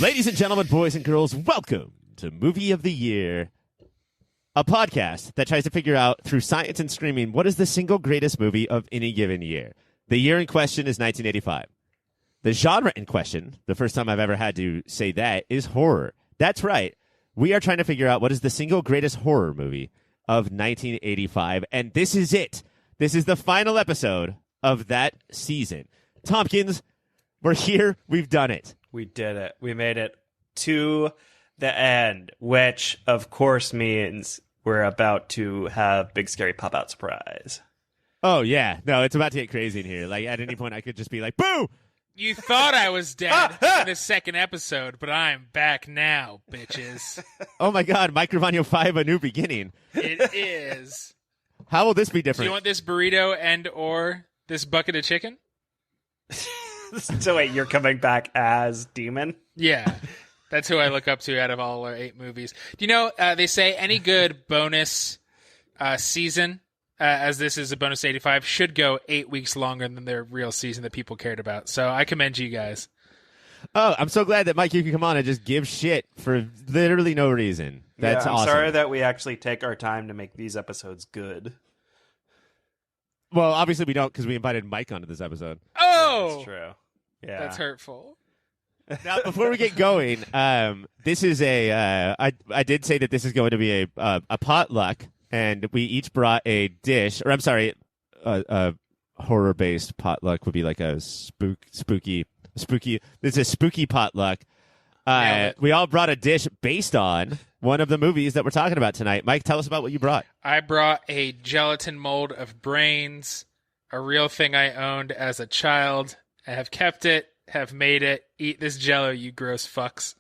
Ladies and gentlemen, boys and girls, welcome to Movie of the Year, a podcast that tries to figure out through science and screaming what is the single greatest movie of any given year. The year in question is 1985. The genre in question, the first time I've ever had to say that, is horror. That's right. We are trying to figure out what is the single greatest horror movie of 1985, and this is it. This is the final episode of that season. Tompkins, we're here. We've done it. We did it. We made it to the end, which, of course, means we're about to have Big Scary Pop-Out Surprise. Oh, yeah. No, it's about to get crazy in here. Like, at any point, I could just be like, boo! You thought I was dead in the second episode, but I'm back now, bitches. Oh, my God. Microvanio 5, A New Beginning. It is. How will this be Do different? you want this burrito and or this bucket of chicken? So wait, you're coming back as Demon? Yeah. That's who I look up to out of all our 8 movies. Do you know, they say any good bonus season, as this is a bonus 85, should go 8 weeks longer than their real season that people cared about. So I commend you guys. Oh, I'm so glad that, Mike, you can come on and just give shit for literally no reason. That's I'm awesome. sorry that we actually take our time to make these episodes good. Well, obviously we don't because we invited Mike onto this episode. Oh! That's true. Yeah. That's hurtful. Now, before we get going, this is I did say that this is going to be a potluck, and we each brought a dish, or I'm sorry, a horror-based potluck would be like a spooky. This is a spooky potluck. We all brought a dish based on one of the movies that we're talking about tonight. Mike, tell us about what you brought. I brought a gelatin mold of brains, a real thing I owned as a child. I have kept it, have made it. Eat this Jell-O, you gross fucks.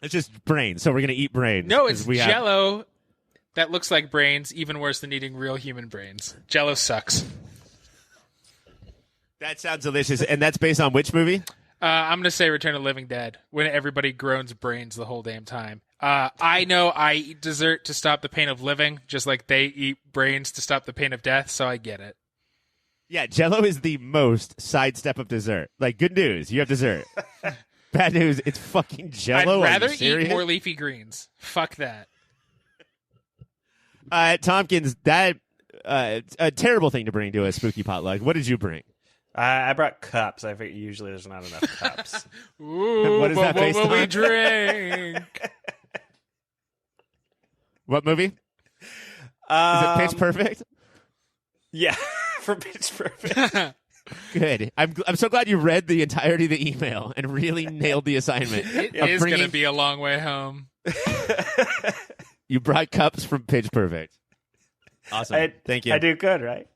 It's just brains, so we're going to eat brains. No, it's Jell-O that looks like brains, even worse than eating real human brains. Jell-O sucks. That sounds delicious. And that's based on which movie? I'm going to say Return of the Living Dead, when everybody groans brains the whole damn time. I know I eat dessert to stop the pain of living, just like they eat brains to stop the pain of death, so I get it. Yeah, Jell-O is the most sidestep of dessert. Like, good news, you have dessert. Bad news, it's fucking Jell-O. I'd rather eat more leafy greens. Fuck that. Tompkins, that a terrible thing to bring to a spooky potluck. What did you bring? I brought cups. I think usually there's not enough cups. Ooh, what is that based what will on? we drink? What movie? Is it Pitch Perfect? Yeah, for Pitch Perfect. Good. I'm so glad you read the entirety of the email and really nailed the assignment. It is going to be a long way home. You brought cups from Pitch Perfect. Awesome. Thank you. I do good, right?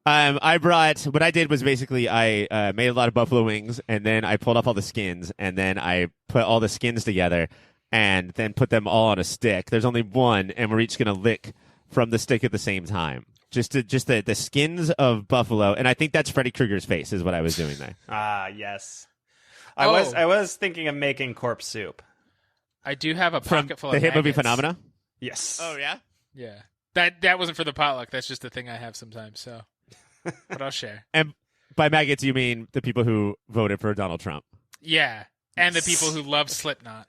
What I did was basically I made a lot of buffalo wings, and then I pulled off all the skins, and then I put all the skins together, and then put them all on a stick. There's only one, and we're each going to lick from the stick at the same time. Just the skins of buffalo, and I think that's Freddy Krueger's face is what I was doing there. Yes. I was thinking of making corpse soup. I do have a From pocket full the of hit movie maggots. Phenomena? Yes. Oh, yeah? Yeah. That wasn't for the potluck. That's just a thing I have sometimes, so. But I'll share. And by maggots, you mean the people who voted for Donald Trump? Yeah. And the people who love Slipknot.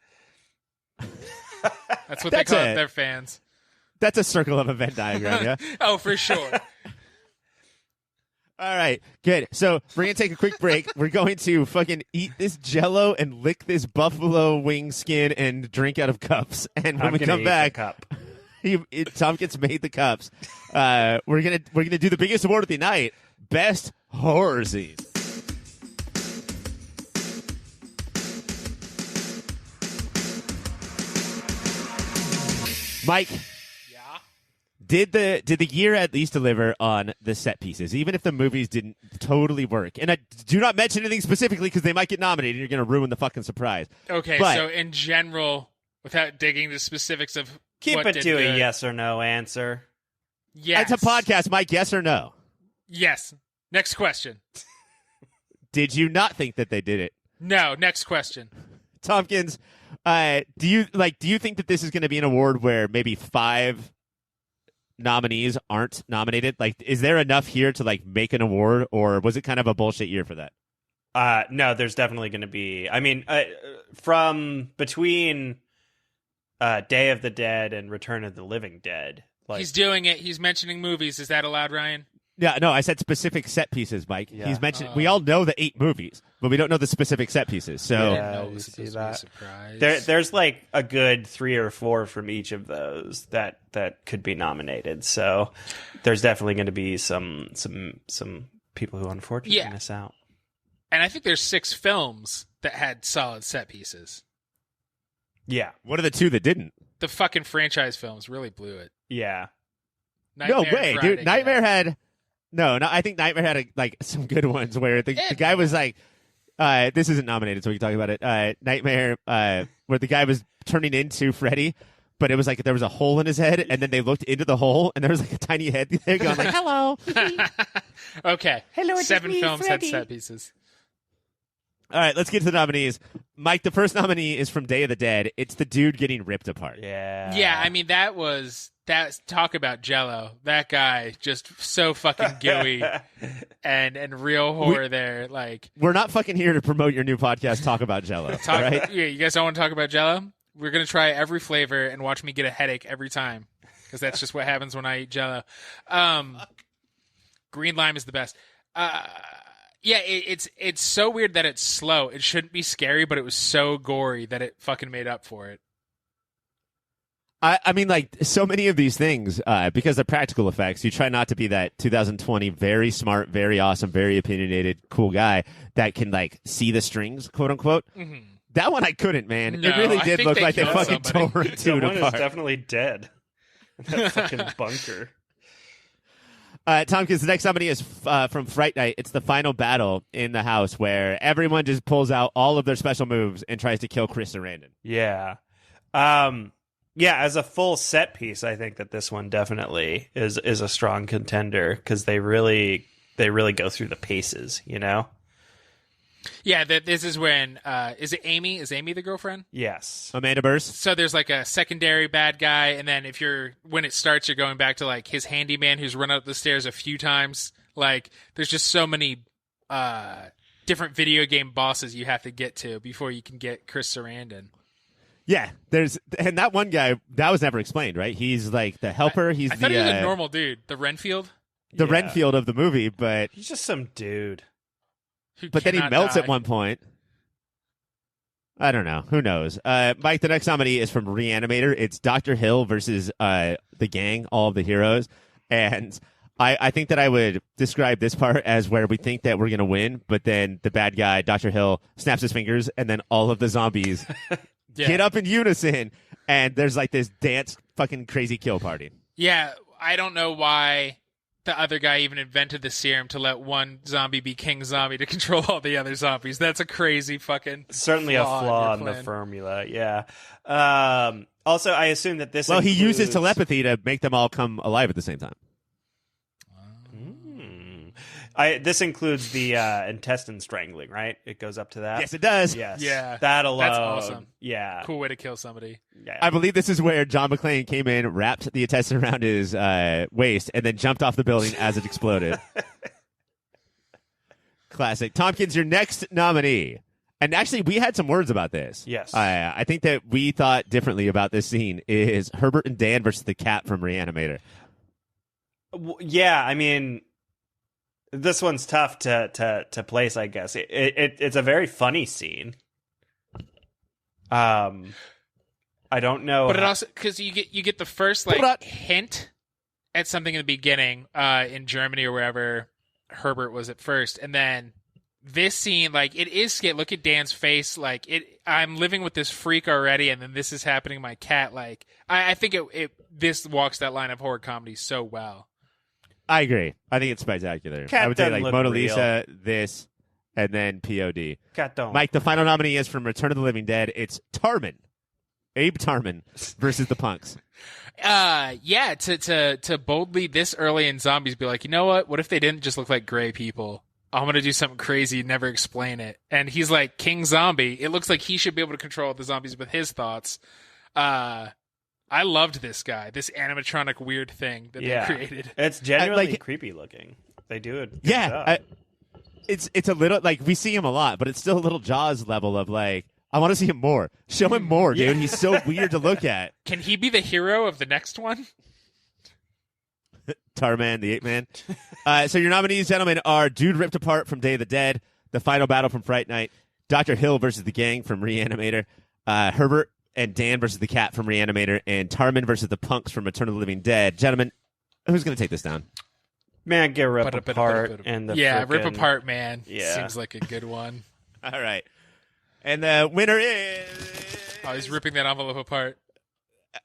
That's what they That's call it. it. Their fans. That's a circle of a Venn diagram, yeah? Oh, for sure. All right, good. So we're going to take a quick break. We're going to fucking eat this Jell-O and lick this buffalo wing skin and drink out of cups. And when we come back, Tompkins made the cups. We're gonna do the biggest award of the night, best horror scene. Mike, Yeah. did the year at least deliver on the set pieces, even if the movies didn't totally work? And I do not mention anything specifically because they might get nominated and you're going to ruin the fucking surprise. Okay, But- so in general, without digging the specifics of Keep what it did to a good, yes or no answer. Yes. It's a podcast, Mike, yes or no? Yes. Next question. Did you not think that they did it? No. Next question. Tompkins, do you think that this is going to be an award where maybe 5 nominees aren't nominated? Like, is there enough here to like make an award, or was it kind of a bullshit year for that? No, there's definitely going to be. I mean, from between Day of the Dead and Return of the Living Dead, like He's doing it. He's mentioning movies. Is that allowed, Ryan? Yeah, no, I said specific set pieces, Mike. Yeah. He's mentioned. We all know the 8 movies, but we don't know the specific set pieces. So Yeah, No, it you was see supposed to be a surprise. there's like a good 3 or 4 from each of those that could be nominated. So there's definitely going to be some people who unfortunately miss out. And I think there's 6 films that had solid set pieces. Yeah, what are the 2 that didn't? The fucking franchise films really blew it. yeah. Nightmare No way, Friday, dude. Nightmare had. No, I think Nightmare had like some good ones where the guy was like, this isn't nominated, so we can talk about it. Nightmare, where the guy was turning into Freddy, but it was like there was a hole in his head, and then they looked into the hole, and there was like a tiny head there going like, "Hello." Okay. Hello, it's 7 me, films Freddy. had set pieces. All right, let's get to the nominees. Mike, the first nominee is from Day of the Dead. It's the dude getting ripped apart. Yeah. Yeah, I mean that's talk about Jello. That guy just so fucking gooey and real horror there. Like We're not fucking here to promote your new podcast, Talk About Jello. All right? Yeah, you guys don't want to talk about Jello? We're gonna try every flavor and watch me get a headache every time because that's just what happens when I eat Jello. Green lime is the best. Yeah, it's so weird that it's slow. It shouldn't be scary, but it was so gory that it fucking made up for it. I mean, like, so many of these things, because they're practical effects, you try not to be that 2020 very smart, very awesome, very opinionated, cool guy that can, like, see the strings, quote unquote. Mm-hmm. That one I couldn't, man. No, it really I did think look they like they killed fucking somebody. tore it Someone is apart. definitely dead. That fucking bunker. Tompkins, the next nominee is from Fright Night. It's the final battle in the house where everyone just pulls out all of their special moves and tries to kill Chris Sarandon. Yeah. Yeah, as a full set piece, I think that this one definitely is a strong contender because they really go through the paces, you know? Yeah, this is when is it Amy? Is Amy the girlfriend? Yes. Amanda Burst. So there's like a secondary bad guy, and then when it starts, you're going back to like his handyman who's run up the stairs a few times. Like there's just so many different video game bosses you have to get to before you can get Chris Sarandon. Yeah, and that one guy that was never explained, right? He's like the helper. I thought he was a normal dude, the Renfield. the Yeah. Renfield of the movie, but He's just some dude. then he cannot melts die. at one point. I don't know. Who knows? Mike, the next nominee is from RE-ANIMATOR. It's Dr. Hill versus the gang, all of the heroes. And I think that I would describe this part as where we think that we're going to win, but then the bad guy, Dr. Hill, snaps his fingers, and then all of the zombies get up in unison, and there's like this dance fucking crazy kill party. Yeah, I don't know why the other guy even invented the serum to let one zombie be king zombie to control all the other zombies. That's a crazy fucking Certainly a flaw in your the plan. formula, yeah. Also, I assume that this Well, he uses includes- telepathy to make them all come alive at the same time. This includes the intestine strangling, right? It goes up to that? Yes, it does. Yes. Yeah. That alone. That's awesome. Yeah. Cool way to kill somebody. Yeah. I believe this is where John McClane came in, wrapped the intestine around his waist, and then jumped off the building as it exploded. Classic. Tompkins, your next nominee. And actually, we had some words about this. Yes. I think that we thought differently about this scene is Herbert and Dan versus the cat from RE-ANIMATOR. Yeah, I mean, this one's tough to place, I guess. It's a very funny scene. I don't know. But it also because you get the first like hint at something in the beginning in Germany or wherever Herbert was at first, and then this scene like it is scary. Look at Dan's face, like I'm living with this freak already, and then this is happening to my cat. Like I think this walks that line of horror comedy so well. I agree. I think it's spectacular. Cat I would say doesn't like look Mona real. Lisa, this, and then POD. Cat don't. Mike, the final nominee is from Return of the Living Dead. It's Tarman. Abe Tarman versus the punks. Yeah, to boldly this early in zombies be like, you know what if they didn't just look like gray people? I'm gonna do something crazy, never explain it. And he's like King Zombie. It looks like he should be able to control the zombies with his thoughts. I loved this guy, this animatronic weird thing that they created. It's genuinely like- creepy looking. They do it. Yeah. it's a little like we see him a lot, but it's still a little Jaws level of like I want to see him more. Show him more, dude. He's so weird to look at. Can he be the hero of the next one? Tarman, the Ape Man. So your nominees, gentlemen, are Dude Ripped Apart from Day of the Dead, The Final Battle from Fright Night, Dr. Hill versus the Gang from Re-Animator, Herbert and Dan versus the Cat from Re-Animator, and Tarman versus the Punks from Return of the Living Dead. Gentlemen, who's going to take this down? Man, get Rip Apart. And the Rip Apart, man. Yeah. Seems like a good one. All right. And the winner is... Oh, he's ripping that envelope apart.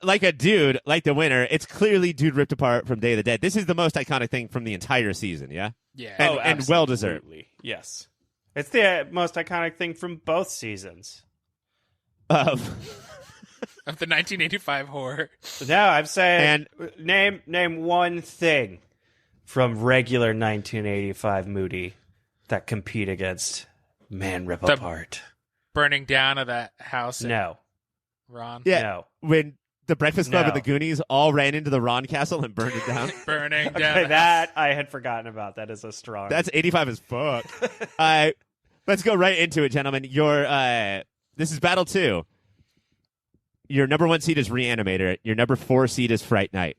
Like a dude, like the winner, it's clearly Dude Ripped Apart from Day of the Dead. This is the most iconic thing from the entire season, yeah? Yeah. And well-deserved. Yes. It's the most iconic thing from both seasons. Of the 1985 horror. No, I'm saying name one thing from regular 1985 Moody that compete against Man Rip Apart. Burning down of that house. No. Ron. Yeah. No. When the Breakfast Club and the Goonies all ran into the Ron Castle and burned it down. Burning down. Okay, that I had forgotten about. That is a strong. That's 85 as fuck. Let's go right into it, gentlemen. This is Battle 2. Your number 1 seed is Re-Animator. Your number 4 seed is Fright Night.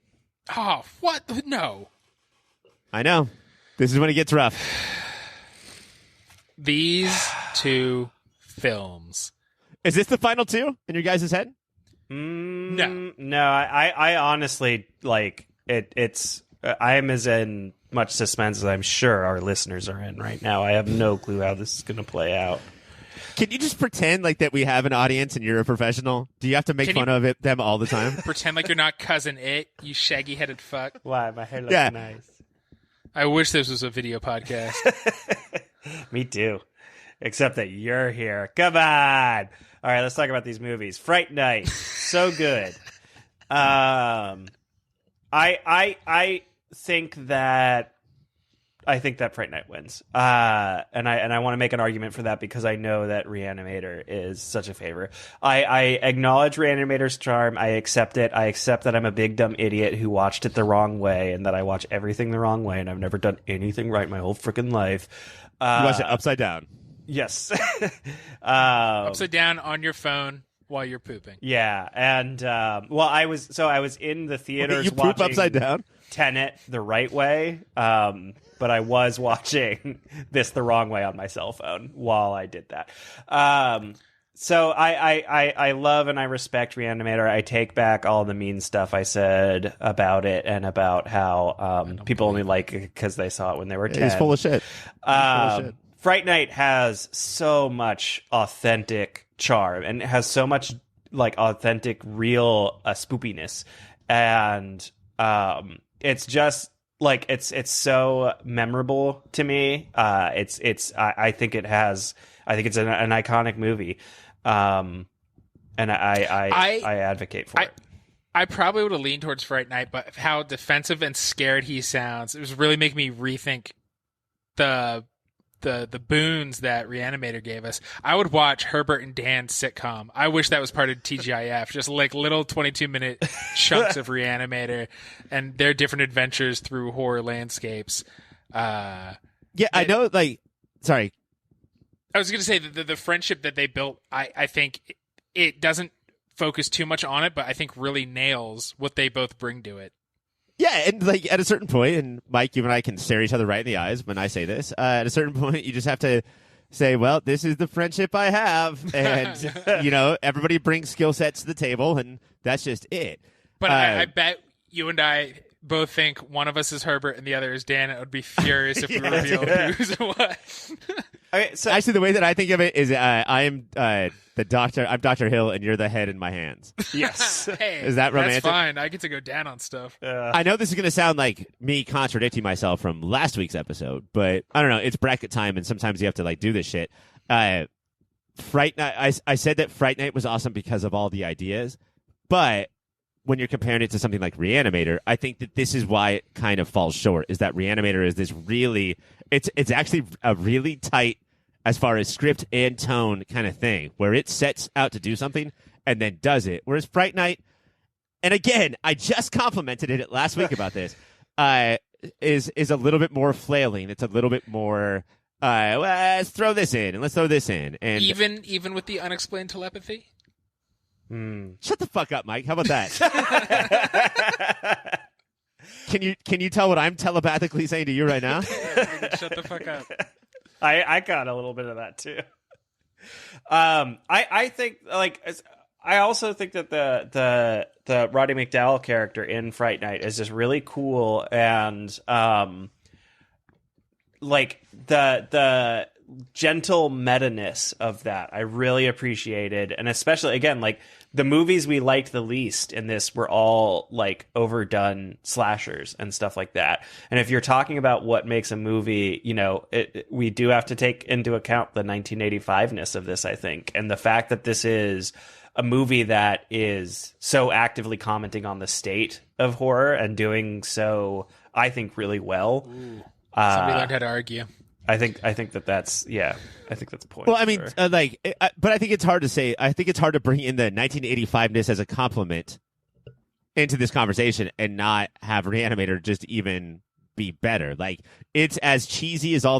Oh, what? No. I know. This is when it gets rough. These two films. Is this the final 2 in your guys' head? No. I honestly like it. I am as in much suspense as I'm sure our listeners are in right now. I have no clue how this is going to play out. Can you just pretend like that we have an audience and you're a professional? Do you have to make fun of them all the time? Pretend like you're not Cousin It, you shaggy-headed fuck. Why? My hair looks nice. I wish this was a video podcast. Me too. Except that you're here. Come on. All right, let's talk about these movies. Fright Night. So good. I think that Fright Night wins. And I want to make an argument for that because I know that Re-Animator is such a favorite. I acknowledge Re-Animator's charm. I accept it. I accept that I'm a big dumb idiot who watched it the wrong way and that I watch everything the wrong way and I've never done anything right my whole freaking life. You watch it upside down. Yes. Upside down on your phone while you're pooping. Yeah, and I was in the theaters you poop watching upside down? Tenet the right way, but I was watching this the wrong way on my cell phone while I did that. So I love and I respect Re-Animator. I take back all the mean stuff I said about it and about how people only like it because they saw it when they were 10. He's full of shit. Fright Night has so much authentic charm and it has so much like authentic, real spoopiness, and it's just like it's so memorable to me. I think it's an iconic movie, and I advocate for it. I probably would have leaned towards Fright Night, but how defensive and scared he sounds, it was really making me rethink the boons that Re-Animator gave us. I would watch Herbert and Dan's sitcom. I wish that was part of TGIF, just like little 22-minute chunks of Re-Animator and their different adventures through horror landscapes. I know, like, sorry. I was going to say that the friendship that they built, I think it doesn't focus too much on it, but I think really nails what they both bring to it. Yeah, and like at a certain point, and Mike, you and I can stare each other right in the eyes when I say this. At a certain point, you just have to say, "Well, this is the friendship I have," and everybody brings skill sets to the table, and that's just it. But I bet you and I both think one of us is Herbert and the other is Dan. I would be furious if we revealed who's what. Okay, so actually, the way that I think of it is, I am the doctor. I'm Dr. Hill, and you're the head in my hands. Yes. Hey, is that romantic? That's fine. I get to go down on stuff. I know this is going to sound like me contradicting myself from last week's episode, but I don't know. It's bracket time, and sometimes you have to like do this shit. Fright Night. I said that Fright Night was awesome because of all the ideas, but when you're comparing it to something like Re-Animator, I think that this is why it kind of falls short. Is that Re-Animator is this really? It's actually a really tight, as far as script and tone kind of thing, where it sets out to do something and then does it. Whereas Fright Night, and again, I just complimented it last week about this, is a little bit more flailing. It's a little bit more well, let's throw this in and let's throw this in. And even with the unexplained telepathy? Shut the fuck up, Mike. How about that? Can you tell what I'm telepathically saying to you right now? Shut the fuck up. I got a little bit of that too. I think I also think that the Roddy McDowall character in Fright Night is just really cool, and like the gentle meta-ness of that I really appreciated, and especially again, like the movies we liked the least in this were all like overdone slashers and stuff like that. And if you're talking about what makes a movie, you know, we do have to take into account the 1985-ness of this, I think, and the fact that this is a movie that is so actively commenting on the state of horror and doing so, I think, really well. Somebody learned how to argue. I think that's I think that's a point. Well, I mean, but I think it's hard to say. I think it's hard to bring in the 1985-ness as a compliment into this conversation and not have Re-Animator just even be better. Like, it's as cheesy as all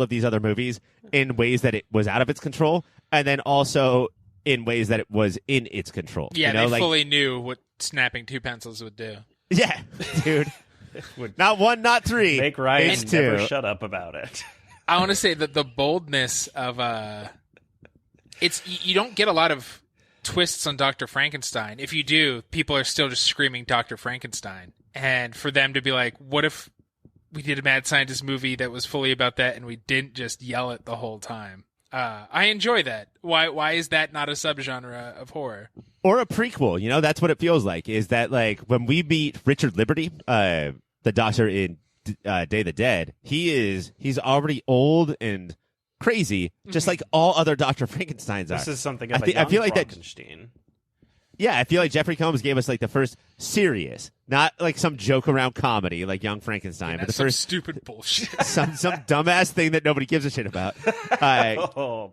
of these other movies in ways that it was out of its control, and then also in ways that it was in its control. Yeah, you know? they fully knew what snapping two pencils would do. Yeah, dude. Not one, not three. Make Ryan it's never two. shut up about it. I want to say that the boldness of you don't get a lot of twists on Dr. Frankenstein. If you do, people are still just screaming Dr. Frankenstein. And for them to be like, what if we did a mad scientist movie that was fully about that and we didn't just yell it the whole time? I enjoy that. Why is that not a subgenre of horror? Or a prequel, you know, that's what it feels like, is that, like, when we meet Richard Liberty, the doctor in Day of the Dead, he's already old and crazy, just like all other Dr. Frankensteins are. This is something of I feel like Frankenstein. Yeah, I feel like Jeffrey Combs gave us, like, the first serious, not like some joke around comedy like Young Frankenstein, but the first stupid bullshit. some dumbass thing that nobody gives a shit about.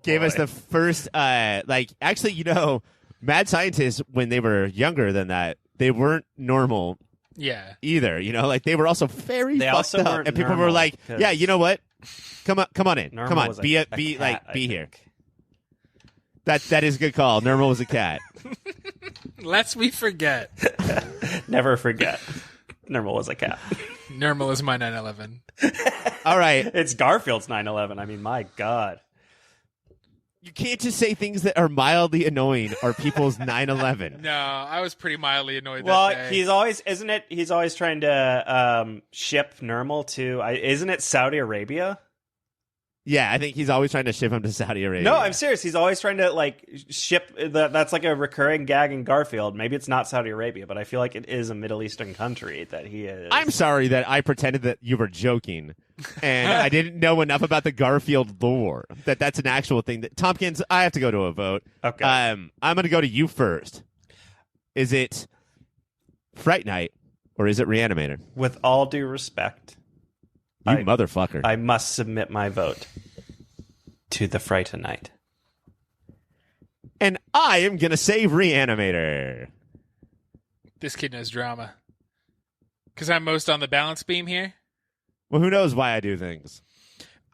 Gave us the first, actually, you know, mad scientists, when they were younger than that, they weren't normal. Yeah. Either, you know, like they were also very they fucked also up, weren't and people normal, were like, "Yeah, you know what? Come on in, come on, be here." That is a good call. Normal was a cat. Lest we forget. Never forget. Normal was a cat. Normal is my 9/11. All right, it's Garfield's 9/11. I mean, my God. You can't just say things that are mildly annoying or people's 9/11. No, I was pretty mildly annoyed well, that day. he's always, isn't it? He's always trying to ship Normal to, isn't it Saudi Arabia? Yeah, I think he's always trying to ship him to Saudi Arabia. No, I'm serious. He's always trying to like ship. That's like a recurring gag in Garfield. Maybe it's not Saudi Arabia, but I feel like it is a Middle Eastern country that he is. I'm sorry that I pretended that you were joking, and I didn't know enough about the Garfield lore that's an actual thing. That Tompkins, I have to go to a vote. Okay, I'm going to go to you first. Is it Fright Night or is it Re-Animator? With all due respect, you motherfucker, I must submit my vote to the Fright Night. And I am going to say Re-Animator. This kid knows drama. Because I'm most on the balance beam here. Well, who knows why I do things.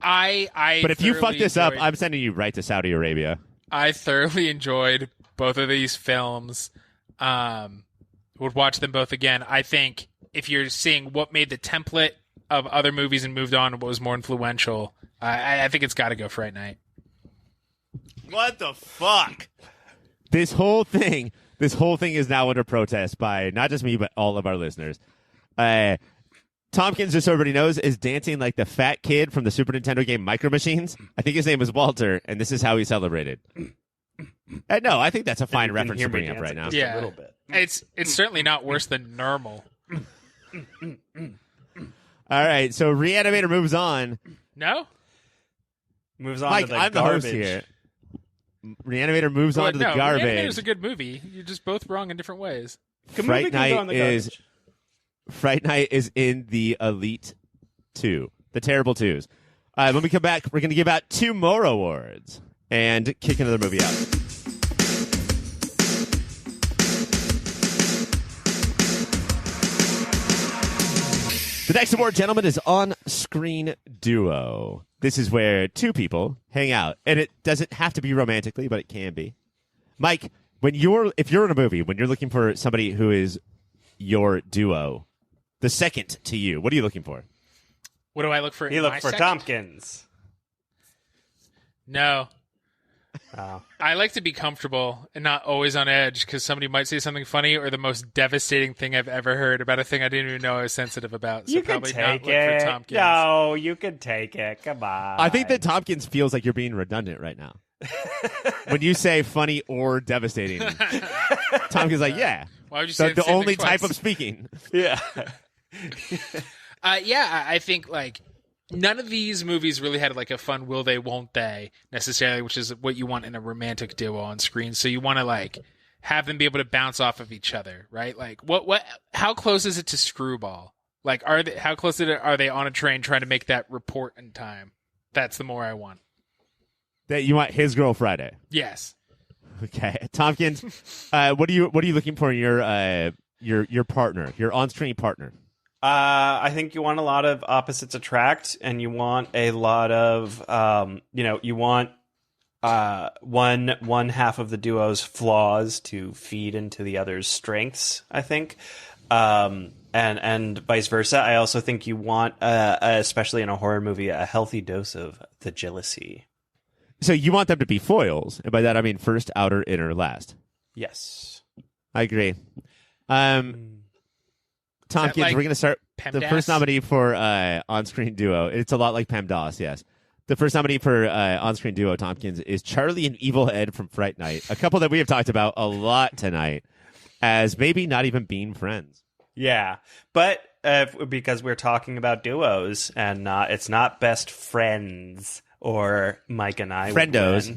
But if you fuck this up, I'm sending you right to Saudi Arabia. I thoroughly enjoyed both of these films. Would watch them both again. I think if you're seeing what made the template of other movies and moved on, what was more influential, I think it's got to go Fright Night. What the fuck? This whole thing is now under protest by not just me, but all of our listeners. Tompkins, just so everybody knows, is dancing like the fat kid from the Super Nintendo game Micro Machines. I think his name is Walter, and this is how he celebrated. No, I think that's a fine reference to bring up right now. Yeah, a little bit. It's certainly not worse than Normal. All right, so Re-Animator moves on. No? Moves on Mike, to the I'm garbage. the host here. Re-Animator moves on to the garbage. Re-Animator's a good movie. You're just both wrong in different ways. Fright Night is in the Elite 2, the Terrible 2s. When we come back, we're going to give out 2 more awards and kick another movie out. The next award, gentlemen, is On-Screen Duo. This is where two people hang out, and it doesn't have to be romantically, but it can be. Mike, if you're in a movie, when you're looking for somebody who is your duo, the second to you, what are you looking for? What do I look for? You look for Tompkins. No. Oh. I like to be comfortable and not always on edge because somebody might say something funny or the most devastating thing I've ever heard about a thing I didn't even know I was sensitive about. So You can probably take not look it. for Tompkins. No, you can take it. Come on. I think that Tompkins feels like you're being redundant right now. When you say funny or devastating, Tompkins like, yeah. Why would you say the same only thing type twice? of speaking? Yeah. I think like none of these movies really had like a fun will they won't they necessarily, which is what you want in a romantic duo on screen. So you want to like have them be able to bounce off of each other, right? Like how close is it to Screwball? Like how close are they on a train trying to make that report in time? That's the more I want. That you want His Girl Friday. Yes. Okay, Tompkins. What are you looking for in your partner, your on-screen partner? I think you want a lot of opposites attract, and you want a lot of, you want one half of the duo's flaws to feed into the other's strengths, I think. And vice versa. I also think you want, especially in a horror movie, a healthy dose of the jealousy. So you want them to be foils, and by that I mean first, outer, inner, last. Yes. I agree. Tompkins, like we're going to start PEMDAS? the first nominee for on-screen duo. It's a lot like PEMDAS, yes. The first nominee for on-screen duo, Tompkins, is Charlie and Evil Ed from Fright Night, a couple that we have talked about a lot tonight as maybe not even being friends. Yeah, but because we're talking about duos, and it's not best friends or Mike and I. Friendos.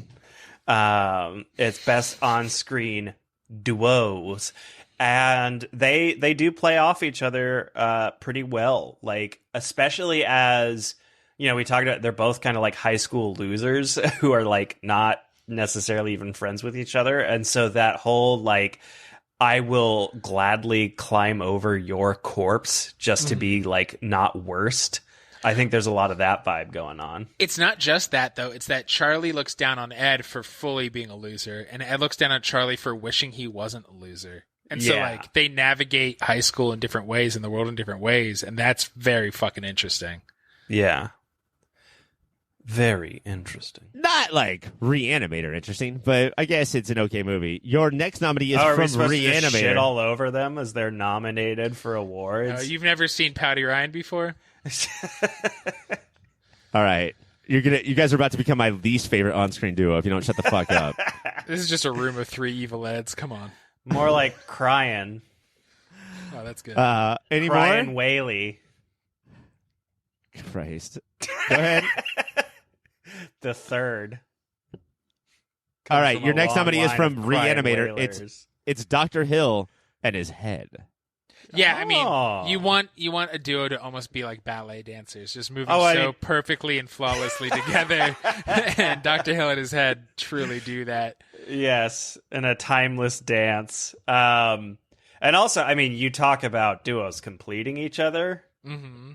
It's best on-screen duos. And they do play off each other pretty well, like especially as we talked about. They're both kind of like high school losers who are like not necessarily even friends with each other, and so that whole like I will gladly climb over your corpse just to be like not worst. I think there's a lot of that vibe going on. It's not just that, though. It's that Charlie looks down on Ed for fully being a loser, and Ed looks down on Charlie for wishing he wasn't a loser. And so, like, they navigate high school in different ways and the world in different ways, and that's very fucking interesting. Yeah. Very interesting. Not like Re-Animator interesting, but I guess it's an okay movie. Your next nominee is are we from supposed to just Re-Animator. shit all over them as they're nominated for awards? You've never seen Pouty Ryan before? All right. You guys are about to become my least favorite on-screen duo if you don't shut the fuck up. This is just a room of three evil Eds. Come on. More like crying. Oh, that's good. Any Brian more? Whaley. Christ. Go ahead. The third. All right. From Your a next long nominee is line from of crying Re-Animator. whalers. It's Dr. Hill and his head. Yeah, I mean, Oh. you want a duo to almost be like ballet dancers, just moving Oh, so perfectly and flawlessly together. And Dr. Hill and his head truly do that. Yes, in a timeless dance. And also, I mean, you talk about duos completing each other. Mm-hmm.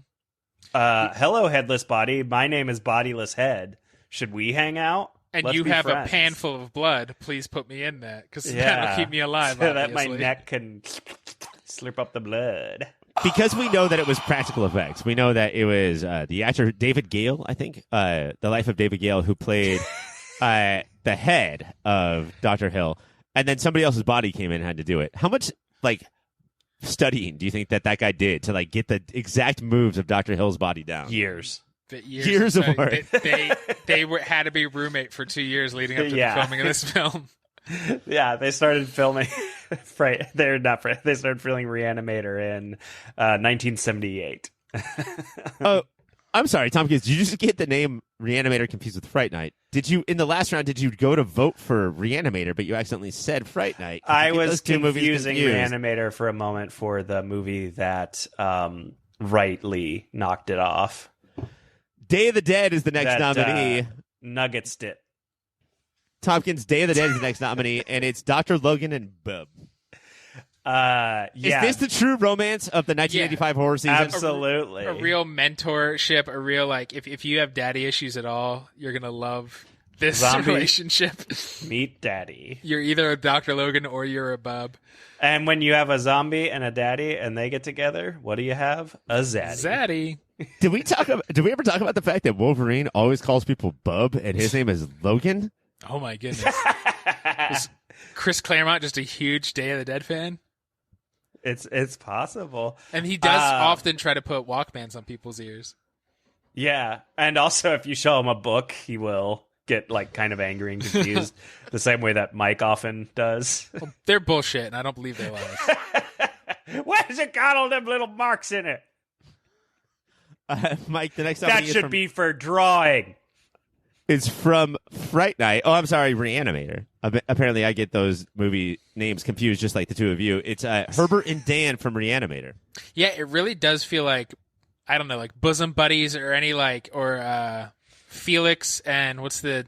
Hello, headless body. My name is Bodiless Head. Should we hang out? And Let's you be have friends. a pan full of blood. Please put me in that, because Yeah. that'll keep me alive. So that my obviously. neck can slurp up the blood. Because we know that it was practical effects. We know that it was the actor David Gale, I think, The Life of David Gale, who played the head of Dr. Hill. And then somebody else's body came in and had to do it. How much, like, studying do you think that guy did to, like, get the exact moves of Dr. Hill's body down? Years. Years of work. They had to be roommate for 2 years leading up to Yeah. the filming of this film. Yeah, they started filming. They started filming Re-Animator in 1978. Oh, I'm sorry, Tompkins. Did you just get the name Re-Animator confused with Fright Night? Did you, in the last round, did you go to vote for Re-Animator, but you accidentally said Fright Night? I was confusing Re-Animator for a moment for the movie that rightly knocked it off. Day of the Dead is the next nominee. Nuggets it. Tompkins, Day of the Dead is the next nominee, and it's Dr. Logan and Bub. Yeah. Is this the true romance of the 1985 horror season? Absolutely. A real mentorship, a real, like, if you have daddy issues at all, you're going to love this Zombie. relationship. Meet daddy. You're either a Dr. Logan or you're a bub. And when you have a zombie and a daddy and they get together, what do you have? A zaddy. Did we ever talk about the fact that Wolverine always calls people bub and his name is Logan? Oh, my goodness. Is Chris Claremont just a huge Day of the Dead fan? It's possible. And he does often try to put Walkmans on people's ears. Yeah. And also, if you show him a book, he will get like kind of angry and confused the same way that Mike often does. Well, they're bullshit, and I don't believe they lie. Where's it got all them little marks in it? Mike, the next That should be for drawing. Is from Fright Night. Oh, I'm sorry, Re-Animator. Apparently, I get those movie names confused, just like the two of you. It's Herbert and Dan from Re-Animator. Yeah, it really does feel like, I don't know, like bosom buddies or any or Felix and what's the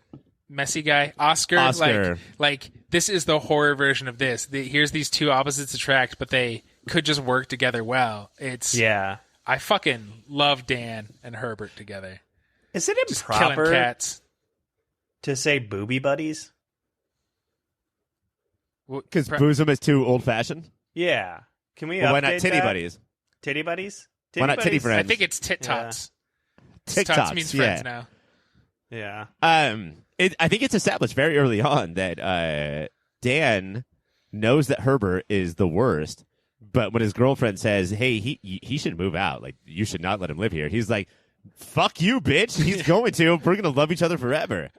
messy guy? Oscar. Like this is the horror version of this. Here's these two opposites attract, but they could just work together well. I fucking love Dan and Herbert together. Is it Just killing improper cats. to say booby buddies? Because bosom is too old-fashioned? Yeah. Can we Well, update why not titty that? buddies? Titty buddies? Why not titty friends? I think it's tit tots. Tit Tots tots, means friends yeah. now. Yeah. I think it's established very early on that Dan knows that Herbert is the worst, but when his girlfriend says, hey, he should move out, like, you should not let him live here, he's like, fuck you, bitch. He's going to. We're going to love each other forever.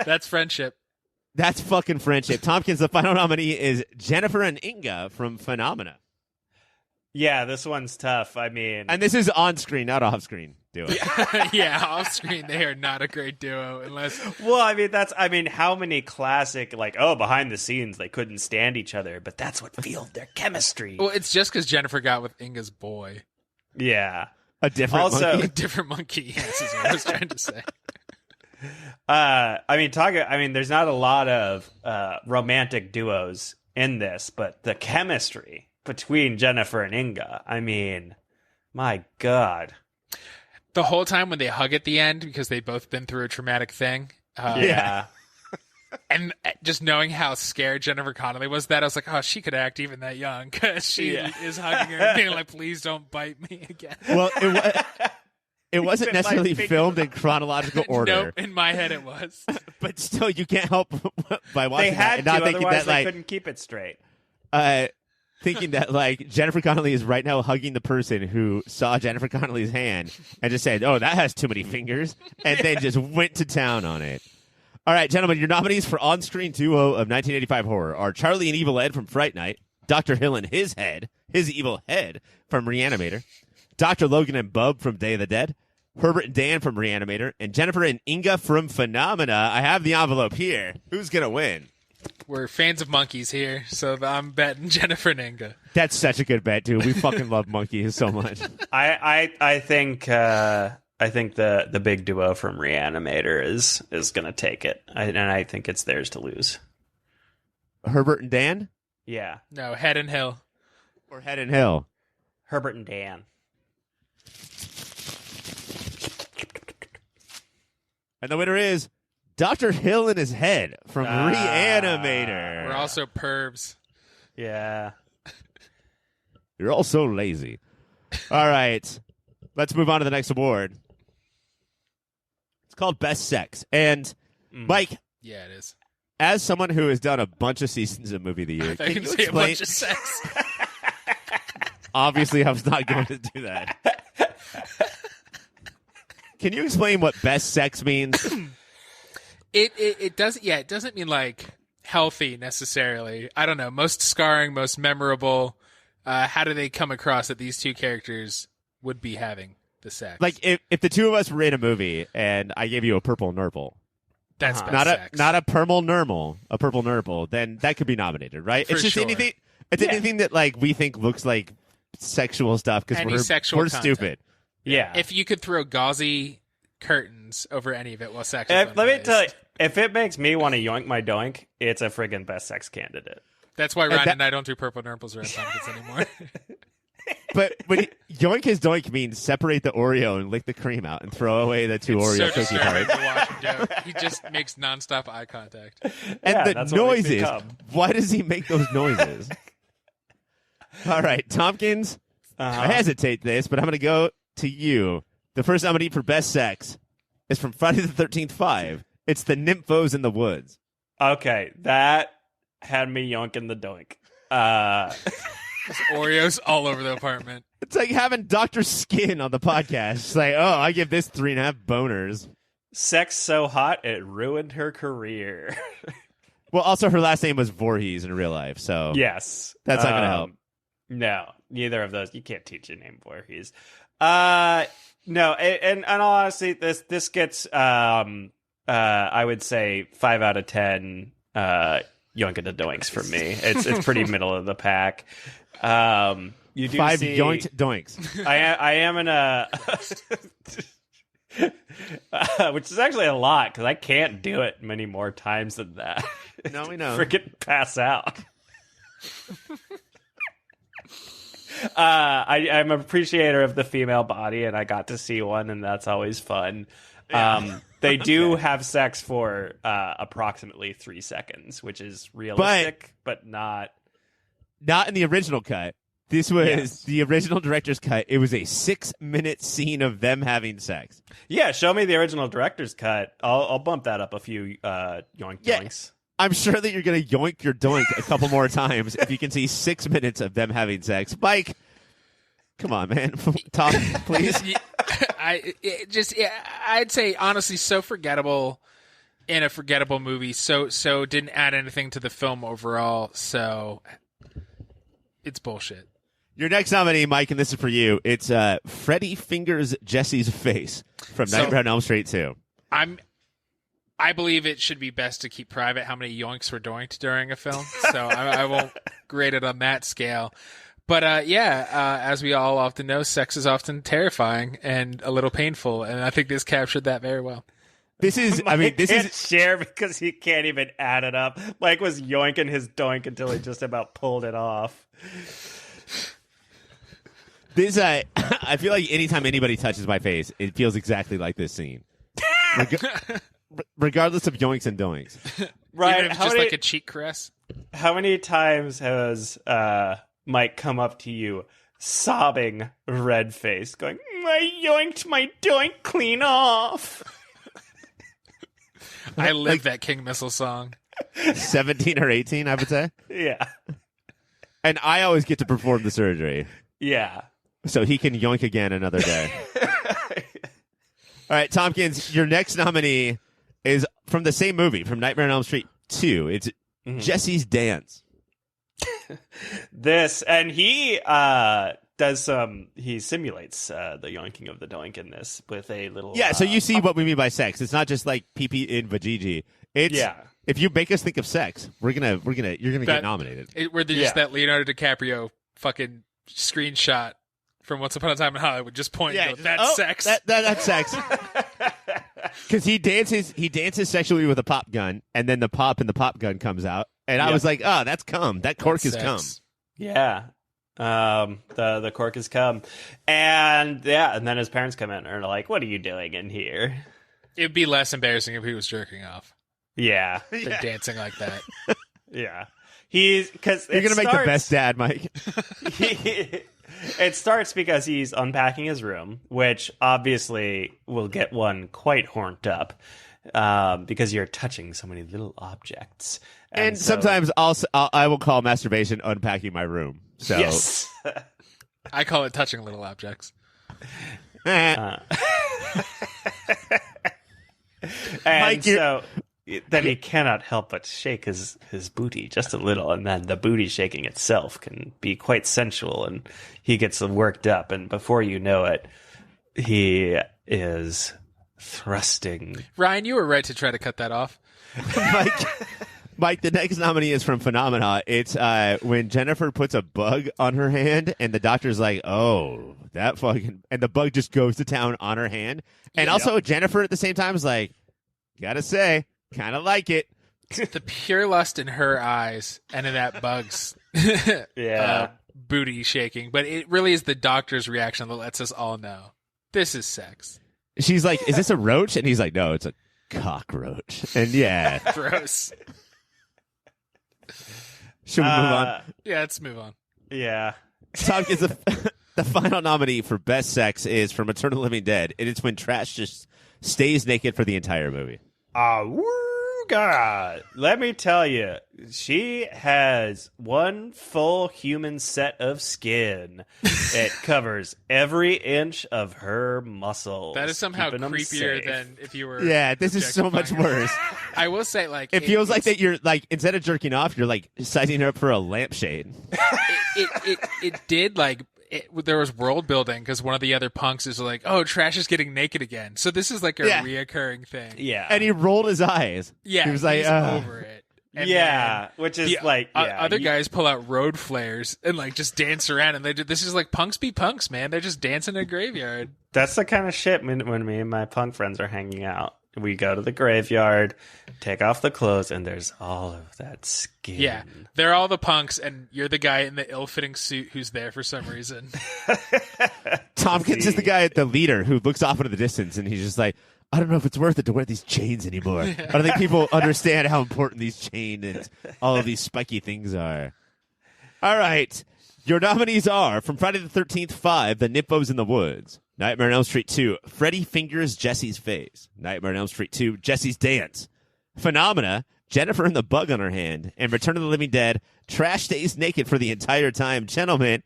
That's friendship. That's fucking friendship. Tompkins, the final nominee is Jennifer and Inga from Phenomena. Yeah, this one's tough. I mean... And this is on-screen, not off-screen. Do it. Yeah, off screen they are not a great duo unless. Well, I mean, how many classic behind the scenes they couldn't stand each other, but that's what fueled their chemistry. Well, it's just because Jennifer got with Inga's boy. Yeah, A different monkey. A different monkey. Yes, is what I was trying to say. There's not a lot of romantic duos in this, but the chemistry between Jennifer and Inga, I mean, my God. The whole time when they hug at the end, because they've both been through a traumatic thing. Yeah. And just knowing how scared Jennifer Connelly was that, I was like, oh, she could act even that young, because she is hugging her and being like, please don't bite me again. Well, it wasn't necessarily filmed in chronological order. Nope, in my head it was. But still, you can't help by watching They had that and not to, thinking otherwise that, they couldn't keep it straight. Thinking that, like, Jennifer Connelly is right now hugging the person who saw Jennifer Connelly's hand and just said, oh, that has too many fingers, and then just went to town on it. All right, gentlemen, your nominees for on-screen duo of 1985 horror are Charlie and Evil Ed from Fright Night, Dr. Hill and his evil head from Re-Animator, Dr. Logan and Bub from Day of the Dead, Herbert and Dan from Re-Animator, and Jennifer and Inga from Phenomena. I have the envelope here. Who's going to win? We're fans of monkeys here, so I'm betting Jennifer and Inga. That's such a good bet, dude. We fucking love monkeys so much. I think the big duo from Re-Animator is going to take it, and I think it's theirs to lose. Herbert and Dan? Yeah. No, Head and Hill. Or Head and Hill? Herbert and Dan. And the winner is Dr. Hill and his head from Re-Animator. We're also pervs. Yeah. You're all so lazy. All right. Let's move on to the next award. It's called Best Sex. And, Mike. Yeah, it is. As someone who has done a bunch of seasons of Movie of the Year, can you say a bunch of sex? Obviously, I was not going to do that. Can you explain what best sex means? It doesn't. Yeah, it doesn't mean like healthy necessarily. I don't know. Most scarring, most memorable. How do they come across that these two characters would be having the sex? Like if the two of us were in a movie and I gave you a purple nurple, that's best sex. Not a purple nurple, then that could be nominated, right? For it's just sure. anything. It's anything that like we think looks like sexual stuff because we're stupid. Yeah. If you could throw gauzy curtains over any of it while sex. Let me tell you, if it makes me want to yoink my doink, it's a friggin' best sex candidate. That's why Ryan and I don't do purple nurples around Tompkins anymore. But yoink his doink means separate the Oreo and lick the cream out and throw away the two Oreo so cookie parts. to watch him do. He just makes nonstop eye contact. And the noises. Why does he make those noises? All right, Tompkins. I hesitate this, but I'm going to go to you. The first nominee for Best Sex is from Friday the 13th 5. It's the Nymphos in the Woods. Okay, that had me yoinking the doink. There's Oreos all over the apartment. It's like having Dr. Skin on the podcast. It's like, oh, I give this 3.5 boners. Sex so hot, it ruined her career. Well, also her last name was Voorhees in real life, so yes. That's not going to help. No, neither of those. You can't teach your name Voorhees. No, and all honesty, this gets, I would say 5 out of 10 yoinking the doinks for me. It's pretty middle of the pack. You do 5 see, yoinked doinks. I am in a, which is actually a lot because I can't do it many more times than that. No, we know. Freaking pass out. I'm an appreciator of the female body, and I got to see one, and that's always fun. They do have sex for approximately 3 seconds, which is realistic, but not in the original cut. This was the original director's cut. It was a 6-minute scene of them having sex. Yeah, show me the original director's cut. I'll bump that up a few yoinks. I'm sure that you're going to yoink your doink a couple more times if you can see 6 minutes of them having sex. Mike, come on, man. Talk, please. I'd say, honestly, so forgettable in a forgettable movie. So didn't add anything to the film overall. So it's bullshit. Your next nominee, Mike, and this is for you. It's Freddy Fingers Jesse's Face from Nightmare on Elm Street 2. I believe it should be best to keep private how many yoinks were doinked during a film, so I won't grade it on that scale. But as we all often know, sex is often terrifying and a little painful, and I think this captured that very well. This is share because he can't even add it up. Mike was yoinking his doink until he just about pulled it off. This I feel like anytime anybody touches my face, it feels exactly like this scene. Regardless of yoinks and doinks. Right. Even if it's just like a cheek caress. How many times has Mike come up to you sobbing, red face, going, I yoinked my doink clean off? I live that King Missile song. 17 or 18, I would say. Yeah. And I always get to perform the surgery. Yeah. So he can yoink again another day. All right, Tompkins, your next nominee is from the same movie, from Nightmare on Elm Street 2. It's Jesse's Dance. And he he simulates the yoinking of the doink in this with a little... Yeah, so you see what we mean by sex. It's not just like pee-pee in vajiji. It's, if you make us think of sex, you're gonna get nominated. Where there's just that Leonardo DiCaprio fucking screenshot from Once Upon a Time in Hollywood, just pointing to that's sex. That's sex. Because he dances sexually with a pop gun, and then the pop in the pop gun comes out, and I was like, oh, that's cum. That cork is cum. Yeah. The cork has come. And then his parents come in and are like, what are you doing in here? It'd be less embarrassing if he was jerking off. Yeah. Than dancing like that. Yeah. You're going to make the best dad, Mike. It starts because he's unpacking his room, which obviously will get one quite horned up because you're touching so many little objects. And sometimes I will call masturbation unpacking my room. So. Yes. I call it touching little objects. And Mike, so then he cannot help but shake his booty just a little, and then the booty shaking itself can be quite sensual, and he gets worked up, and before you know it, he is thrusting. Ryan, you were right to try to cut that off. Mike, the next nominee is from Phenomena. It's when Jennifer puts a bug on her hand, and the doctor's like, oh, that fucking... And the bug just goes to town on her hand. And also Jennifer at the same time is like, gotta say, kind of like it. the pure lust in her eyes and in that bug's booty shaking. But it really is the doctor's reaction that lets us all know this is sex. She's like, is this a roach? And he's like, no, it's a cockroach. And yeah. Gross. Should we move on? Yeah, let's move on. Yeah. Tompkins, the final nominee for Best Sex is from Return of the Living Dead, and it's when Trash just stays naked for the entire movie. God. Let me tell you, she has one full human set of skin. It covers every inch of her muscles. That is somehow creepier than if you were. Yeah, this is so much worse. I will say, like, it feels like that you're like, instead of jerking off, you're like sizing her up for a lampshade. It did like. There was world building because one of the other punks is like, "Oh, Trash is getting naked again." So this is like a reoccurring thing. Yeah, and he rolled his eyes. Yeah, he was like, he's over it. And which is other guys pull out road flares and like just dance around, and this is like punks be punks, man. They're just dancing in a graveyard. That's the kind of shit when me and my punk friends are hanging out. We go to the graveyard, take off the clothes, and there's all of that skin. Yeah, they're all the punks, and you're the guy in the ill-fitting suit who's there for some reason. Tompkins is the guy, the leader, who looks off into the distance, and he's just like, I don't know if it's worth it to wear these chains anymore. I don't think people understand how important these chains and all of these spiky things are. All right. Your nominees are from Friday the 13th 5, The Nymphos in the Woods. Nightmare on Elm Street 2, Freddy Fingers Jesse's Face. Nightmare on Elm Street 2, Jesse's Dance. Phenomena, Jennifer and the Bug on Her Hand. And Return of the Living Dead, Trash stays naked for the entire time. Gentlemen,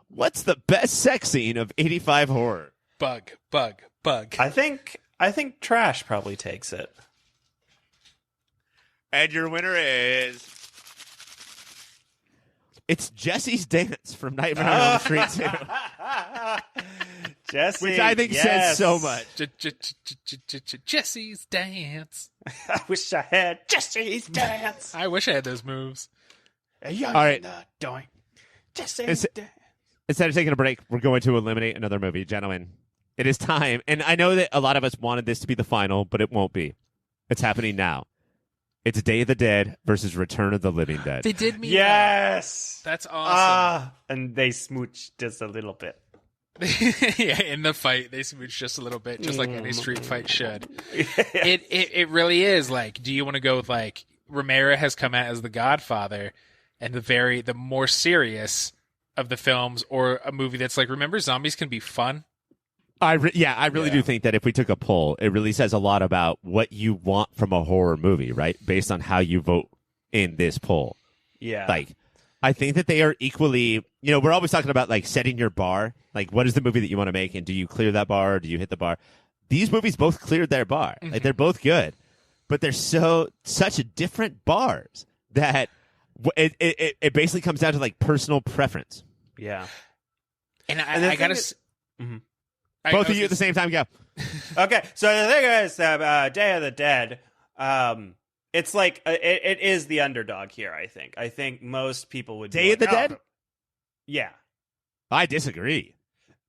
what's the best sex scene of 85 horror? Bug. I think Trash probably takes it. And your winner is... It's Jesse's Dance from Nightmare on Elm Street 2. Jesse, which I think says so much. Jesse's Dance. I wish I had Jesse's Dance. I wish I had those moves. All right. Jesse's Dance. Instead of taking a break, we're going to eliminate another movie. Gentlemen, it is time. And I know that a lot of us wanted this to be the final, but it won't be. It's happening now. It's Day of the Dead versus Return of the Living Dead. They did me. Yes. That's awesome. And they smooched just a little bit. Yeah, in the fight, they smooch just a little bit, just like any street fight should. It really is like, do you want to go with like Romero has come out as the Godfather and the more serious of the films, or a movie that's like, remember, zombies can be fun? I really do think that if we took a poll, it really says a lot about what you want from a horror movie, right? Based on how you vote in this poll. Yeah. Like, I think that they are equally, we're always talking about like setting your bar. Like, what is the movie that you want to make? And do you clear that bar or do you hit the bar? These movies both cleared their bar. Mm-hmm. Like, they're both good, but they're such different bars that it basically comes down to like personal preference. Yeah. And I gotta. Mm-hmm. Both of you at the same time, go. Okay, so the thing is, Day of the Dead, it's like, it is the underdog here, I think. I think most people would Day of the Dead? Yeah. I disagree.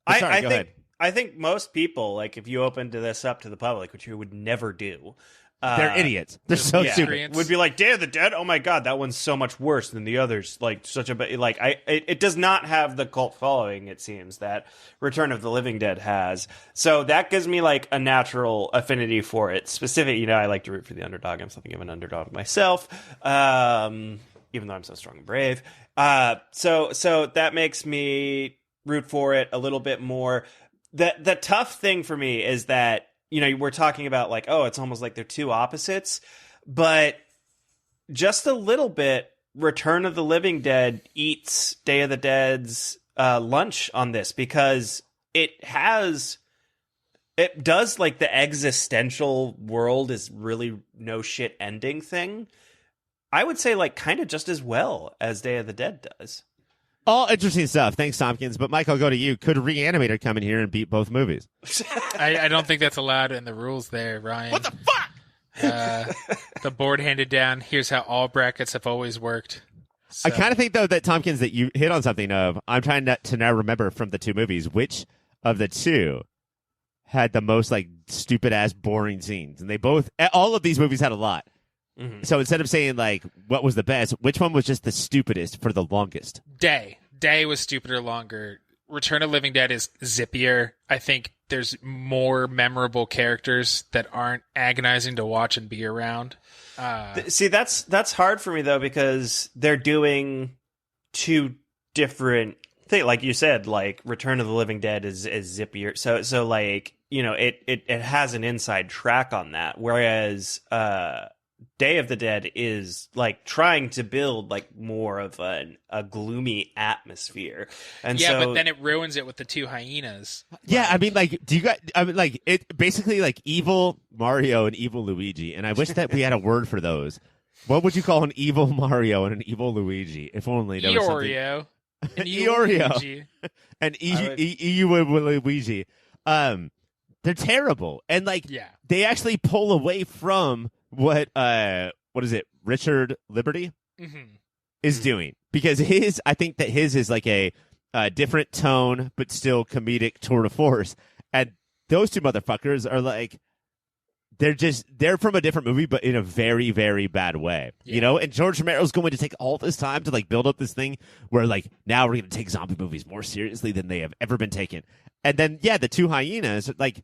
Go ahead. I think most people, like, if you opened this up to the public, which you would never do... they're idiots. They're so stupid. Would be like, Day of the Dead? Oh my god, that one's so much worse than the others. Like, it does not have the cult following, it seems, that Return of the Living Dead has. So that gives me, like, a natural affinity for it. Specific, I like to root for the underdog. I'm something of an underdog myself, even though I'm so strong and brave. So that makes me root for it a little bit more. The tough thing for me is that, we're talking about like, oh, it's almost like they're two opposites, but just a little bit, Return of the Living Dead eats Day of the Dead's lunch on this, because it does like the existential world is really no shit ending thing. I would say like kind of just as well as Day of the Dead does. All interesting stuff. Thanks, Tompkins. But Mike, I'll go to you. Could RE-ANIMATOR come in here and beat both movies? I don't think that's allowed in the rules there, Ryan. What the fuck? The board handed down, here's how all brackets have always worked. So. I kind of think, though, that Tompkins, that you hit on something of, I'm trying to now remember from the two movies, which of the two had the most, like, stupid-ass boring scenes. And all of these movies had a lot. So instead of saying like what was the best, which one was just the stupidest for the longest? Day was stupider longer. Return of the Living Dead is zippier. I think there's more memorable characters that aren't agonizing to watch and be around. See, that's hard for me though, because they're doing two different things. Like you said, like Return of the Living Dead is zippier. So like, you know, it has an inside track on that. Whereas Day of the Dead is like trying to build like more of a gloomy atmosphere, and but then it ruins it with the two hyenas. Yeah, I mean, like, do you guys? I mean, like, it basically like evil Mario and evil Luigi, and I wish that we had a word for those. What would you call an evil Mario and an evil Luigi? If only there was something. Eeyore, an Eeyore, and Luigi. They're terrible, and like, they actually pull away from what is it, Richard Liberty is doing, because I think that his is like a different tone but still comedic tour de force, and those two motherfuckers are like they're from a different movie but in a very, very bad way, you know. And George Romero's going to take all this time to like build up this thing where like now we're going to take zombie movies more seriously than they have ever been taken, and then the two hyenas, like,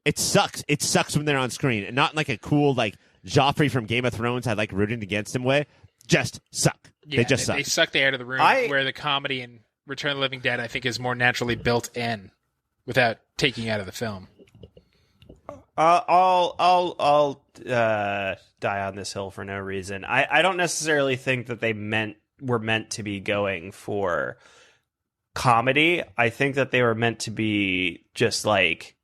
it sucks when they're on screen, and not in like a cool like Joffrey from Game of Thrones I like rooting against him way. Just suck. They just suck. They suck the air out of the room. Where the comedy in Return of the Living Dead, I think, is more naturally built in without taking out of the film. I'll die on this hill for no reason. I don't necessarily think that they were meant to be going for comedy. I think that they were meant to be just like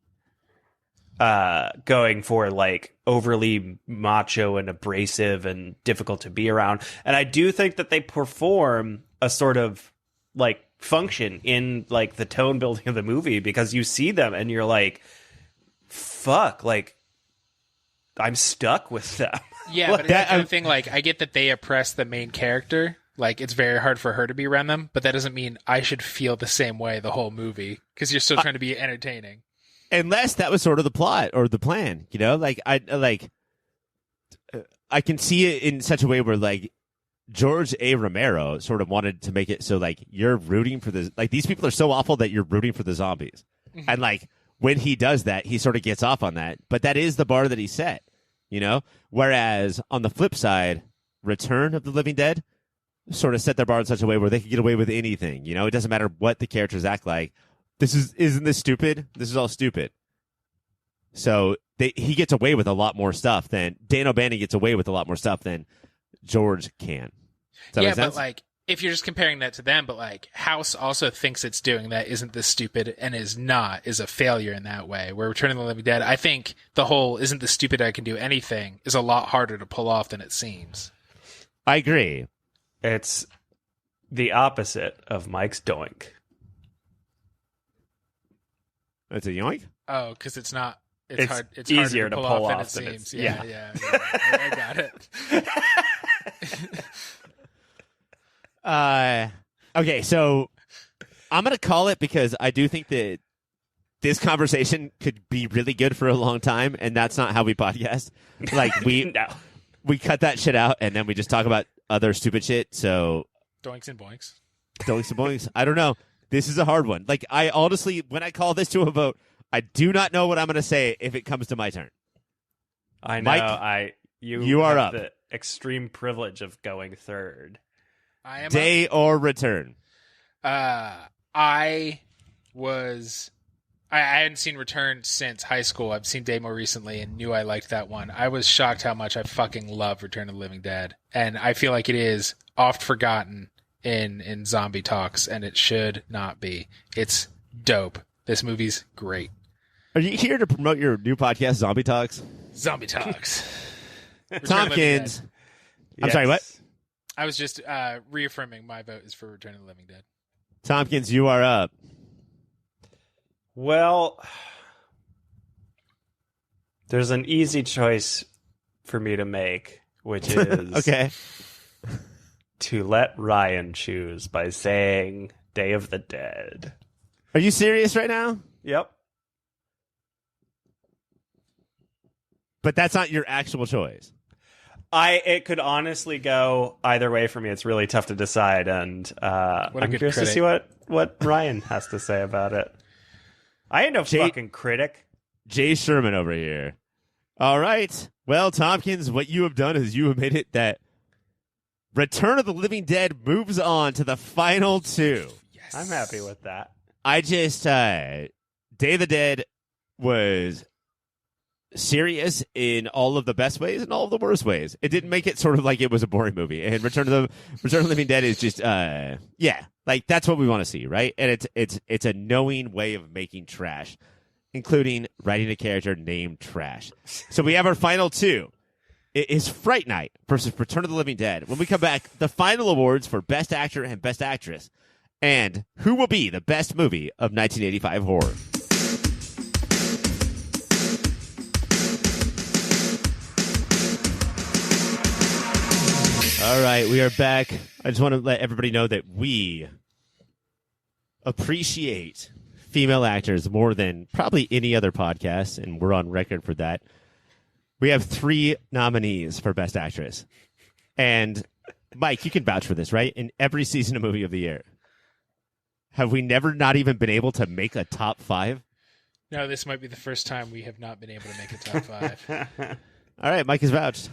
going for like overly macho and abrasive and difficult to be around. And I do think that they perform a sort of like function in like the tone building of the movie, because you see them and you're like, fuck, like I'm stuck with them. Yeah, but that kind of thing, like, I get that they oppress the main character. Like, it's very hard for her to be around them, but that doesn't mean I should feel the same way the whole movie, because you're still trying to be entertaining. Unless that was sort of the plot or the plan, you know? Like, I can see it in such a way where, like, George A. Romero sort of wanted to make it so, like, you're rooting for the... Like, these people are so awful that you're rooting for the zombies. Mm-hmm. And, like, when he does that, he sort of gets off on that. But that is the bar that he set, you know? Whereas, on the flip side, Return of the Living Dead sort of set their bar in such a way where they can get away with anything, you know? It doesn't matter what the characters act like. Isn't this stupid? This is all stupid. So he gets away with a lot more stuff than Dan O'Bannon gets away with a lot more stuff than George can. Does that make sense? But like, if you're just comparing that to them, but like House also thinks it's doing that, isn't this stupid, and is a failure in that way. Where Return of the Living Dead, I think the whole isn't this stupid, I can do anything is a lot harder to pull off than it seems. I agree. It's the opposite of Mike's doink. It's a yoink? Oh, because it's not. It's hard. It's easier harder to pull off than it seems. Yeah. I got it. Okay, so I'm gonna call it, because I do think that this conversation could be really good for a long time, and that's not how we podcast. Like we cut that shit out, and then we just talk about other stupid shit. So doinks and boinks. Doinks and boinks. I don't know. This is a hard one. Like, I honestly, when I call this to a vote, I do not know what I'm going to say if it comes to my turn. I know. Mike, you are have up. The extreme privilege of going third. I am Day up. or Return? I hadn't seen Return since high school. I've seen Day more recently and knew I liked that one. I was shocked how much I fucking love Return of the Living Dead. And I feel like it is oft forgotten in zombie talks, and it should not be. It's dope. This movie's great. Are you here to promote your new podcast, Zombie Talks? Zombie Talks. Tompkins. I'm sorry, what? I was just reaffirming my vote is for Return of the Living Dead. Tompkins, you are up. Well, there's an easy choice for me to make, which is okay. To let Ryan choose by saying Day of the Dead. Are you serious right now? Yep. But that's not your actual choice. It could honestly go either way for me. It's really tough to decide, and I'm curious to see what Ryan has to say about it. I ain't no fucking critic. Jay Sherman over here. All right. Well, Tompkins, what you have done is you have made it that Return of the Living Dead moves on to the final two. Yes. I'm happy with that. I just, Day of the Dead was serious in all of the best ways and all of the worst ways. It didn't make it sort of like it was a boring movie. And Return of the Living Dead is just, like that's what we want to see, right? And it's a knowing way of making trash, including writing a character named Trash. So we have our final two. It is Fright Night versus Return of the Living Dead. When we come back, the final awards for Best Actor and Best Actress, and who will be the best movie of 1985 horror. All right, we are back. I just want to let everybody know that we appreciate female actors more than probably any other podcast, and we're on record for that. We have 3 nominees for Best Actress. And, Mike, you can vouch for this, right? In every season of Movie of the Year, have we never not even been able to make a top 5? No, this might be the first time we have not been able to make a top 5. All right, Mike has vouched.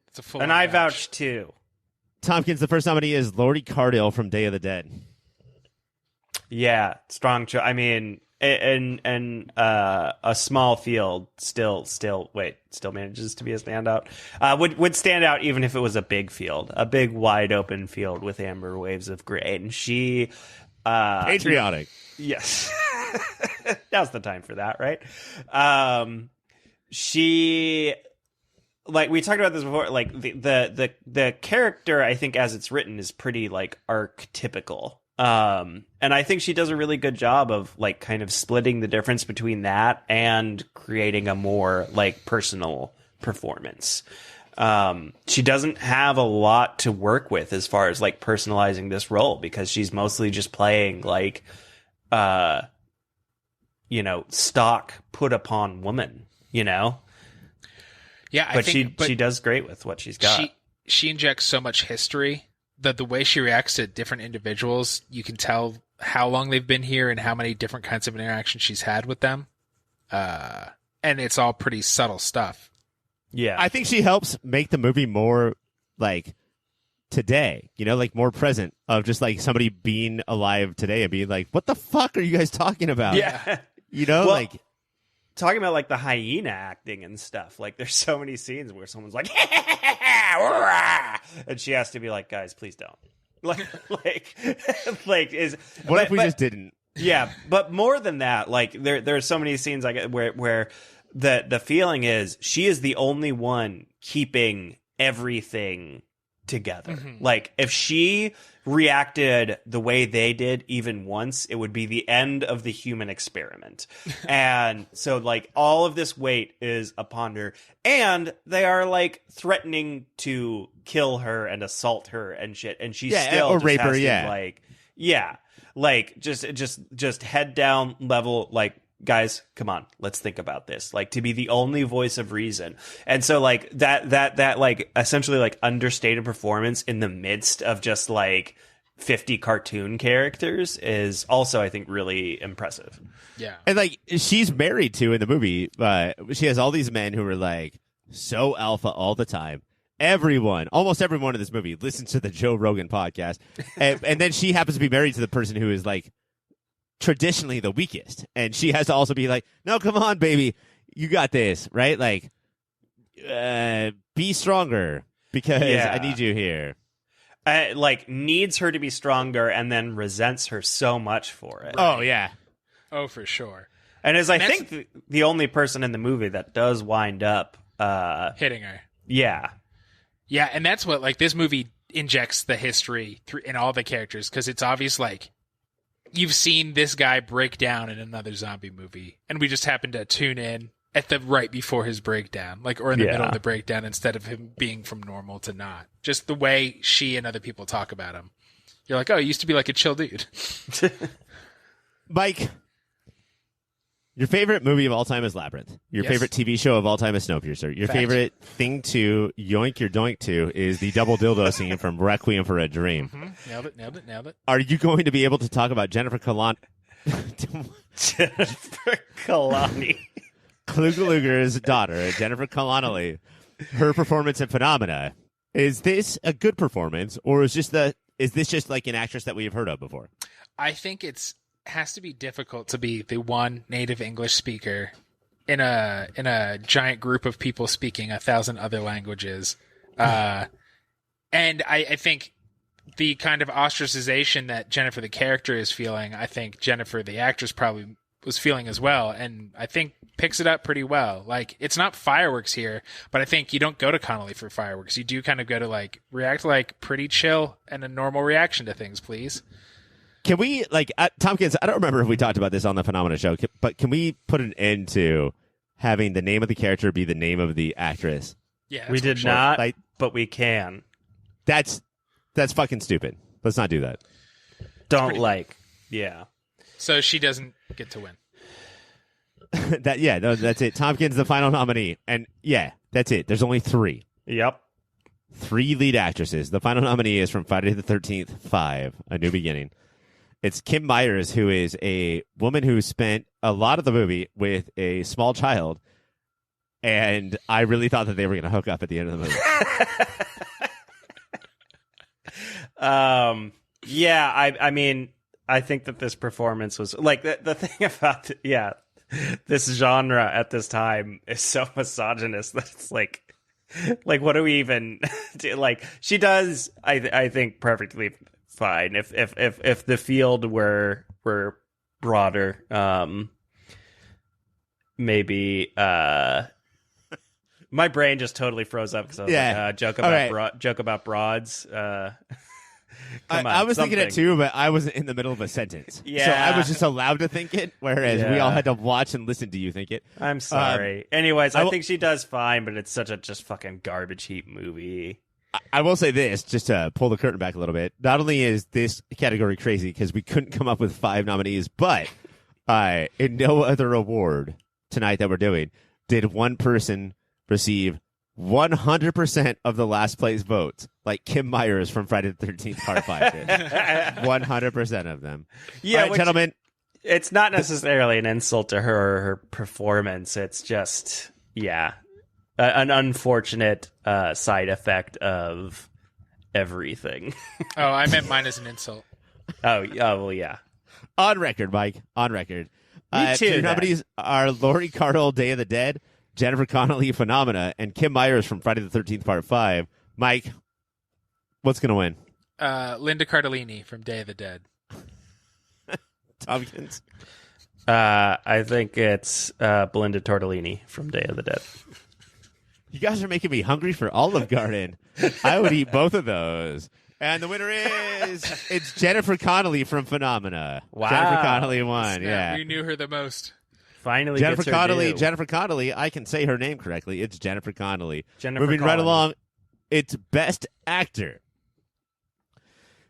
It's a full And I vouch too. Tompkins, the first nominee is Laurie Cardille from Day of the Dead. Yeah, strong choice. I mean, and a small field still manages to be a standout. Would stand out even if it was a big field, a big wide open field with amber waves of gray. And she, patriotic. Yes, now's the time for that, right? She. Like we talked about this before, like the character, I think as it's written is pretty like archetypical. And I think she does a really good job of like kind of splitting the difference between that and creating a more like personal performance. She doesn't have a lot to work with as far as like personalizing this role because she's mostly just playing like, stock put upon woman, Yeah, but she does great with what she's got. She injects so much history that the way she reacts to different individuals, you can tell how long they've been here and how many different kinds of interactions she's had with them. And it's all pretty subtle stuff. Yeah. I think she helps make the movie more like today, like more present of just like somebody being alive today and being like, what the fuck are you guys talking about? Yeah. Well, talking about like the hyena acting and stuff, like there's so many scenes where someone's like and she has to be like, guys, please don't what if we just didn't. Yeah, but more than that, like there are so many scenes like where the feeling is she is the only one keeping everything together. Mm-hmm. Like if she reacted the way they did even once, it would be the end of the human experiment. And so like all of this weight is upon her, and they are like threatening to kill her and assault her and shit, and she still or rape her, just head down level, like, guys, come on, let's think about this. Like, to be the only voice of reason. And so like that like essentially like understated performance in the midst of just like 50 cartoon characters is also, I think, really impressive. Yeah. And like she's married to in the movie, she has all these men who are like so alpha all the time. Almost everyone in this movie listens to the Joe Rogan podcast. And then she happens to be married to the person who is like traditionally the weakest, and she has to also be like, no, come on, baby, you got this, right? Like, be stronger because I need you here. Like needs her to be stronger and then resents her so much for it. Oh yeah. Oh, for sure. And I think the only person in the movie that does wind up hitting her. Yeah. Yeah, and that's what, like, this movie injects the history in all the characters, because it's obvious, like, you've seen this guy break down in another zombie movie, and we just happen to tune in at the right before his breakdown, like, or in the middle of the breakdown, instead of him being from normal to not. Just the way she and other people talk about him. You're like, oh, he used to be like a chill dude. Mike, Your favorite movie of all time is Labyrinth. Your favorite TV show of all time is Snowpiercer. Your favorite thing to yoink your doink to is the double dildo scene from Requiem for a Dream. Mm-hmm. Nailed it. Are you going to be able to talk about Jennifer Kalani? Jennifer Kalani. Kluge-Luger's daughter, Jennifer Connelly, her performance in Phenomena. Is this a good performance, or is this just like an actress that we have heard of before? I think has to be difficult to be the one native English speaker in a giant group of people speaking 1,000 other languages. And I think the kind of ostracization that Jennifer the character is feeling, I think Jennifer the actress probably was feeling as well, and I think picks it up pretty well. Like, it's not fireworks here, but I think you don't go to Connelly for fireworks. You do kind of go to like react like pretty chill and a normal reaction to things, please. Can we, like, Tompkins, I don't remember if we talked about this on the Phenomena show, but can we put an end to having the name of the character be the name of the actress? Yeah, we did not, but we can. That's fucking stupid. Let's not do that. Yeah. So she doesn't get to win. That's it. Tompkins, the final nominee. And yeah, that's it. There's only 3. Yep. 3 lead actresses. The final nominee is from Friday the 13th, 5, A New Beginning. It's Kim Myers, who is a woman who spent a lot of the movie with a small child, and I really thought that they were going to hook up at the end of the movie. Yeah, I mean, I think that this performance was like the thing about this genre at this time is so misogynist that it's like what do we even do? Like, she does I think perfectly fine if the field were broader. Maybe my brain just totally froze up because I was like, joke about broads. I was thinking it too, but I was in the middle of a sentence. Yeah. So I was just allowed to think it, whereas we all had to watch and listen to you think it. I'm sorry. Anyways, I think she does fine, but it's such a just fucking garbage heap movie. I will say this, just to pull the curtain back a little bit. Not only is this category crazy because we couldn't come up with 5 nominees, but in no other award tonight that we're doing did one person receive 100% of the last place votes, like Kim Myers from Friday the 13th Part 5 did. 100% of them. Yeah, all right, gentlemen. It's not necessarily an insult to her or her performance. It's just, an unfortunate side effect of everything. Oh, I meant mine as an insult. Oh, well, yeah. On record, Mike. On record. Me too. Your nominees are Laurie Cardle, Day of the Dead, Jennifer Connelly, Phenomena, and Kim Myers from Friday the 13th Part 5. Mike, what's going to win? Linda Cardellini from Day of the Dead. Tompkins? I think it's Belinda Tortellini from Day of the Dead. You guys are making me hungry for Olive Garden. I would eat both of those. And the winner it's Jennifer Connelly from Phenomena. Wow. Jennifer Connelly won, yeah. We knew her the most. Finally, Jennifer Connelly. due. Jennifer Connelly. I can say her name correctly. It's Jennifer Connelly. Jennifer right along. It's Best Actor.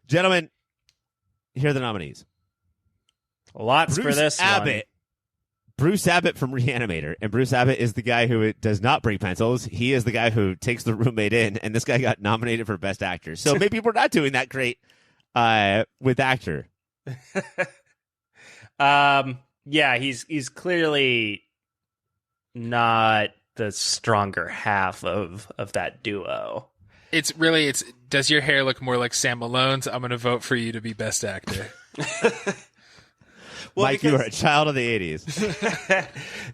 Gentlemen, here are the nominees. Lots for this Abbott. one. Bruce Abbott from RE-ANIMATOR. And Bruce Abbott is the guy who does not bring pencils. He is the guy who takes the roommate in. And this guy got nominated for Best Actor. So maybe we're not doing that great with actor. Yeah, he's clearly not the stronger half of that duo. It's does your hair look more like Sam Malone's? I'm going to vote for you to be Best Actor. Well, Mike, you are a child of the 80s.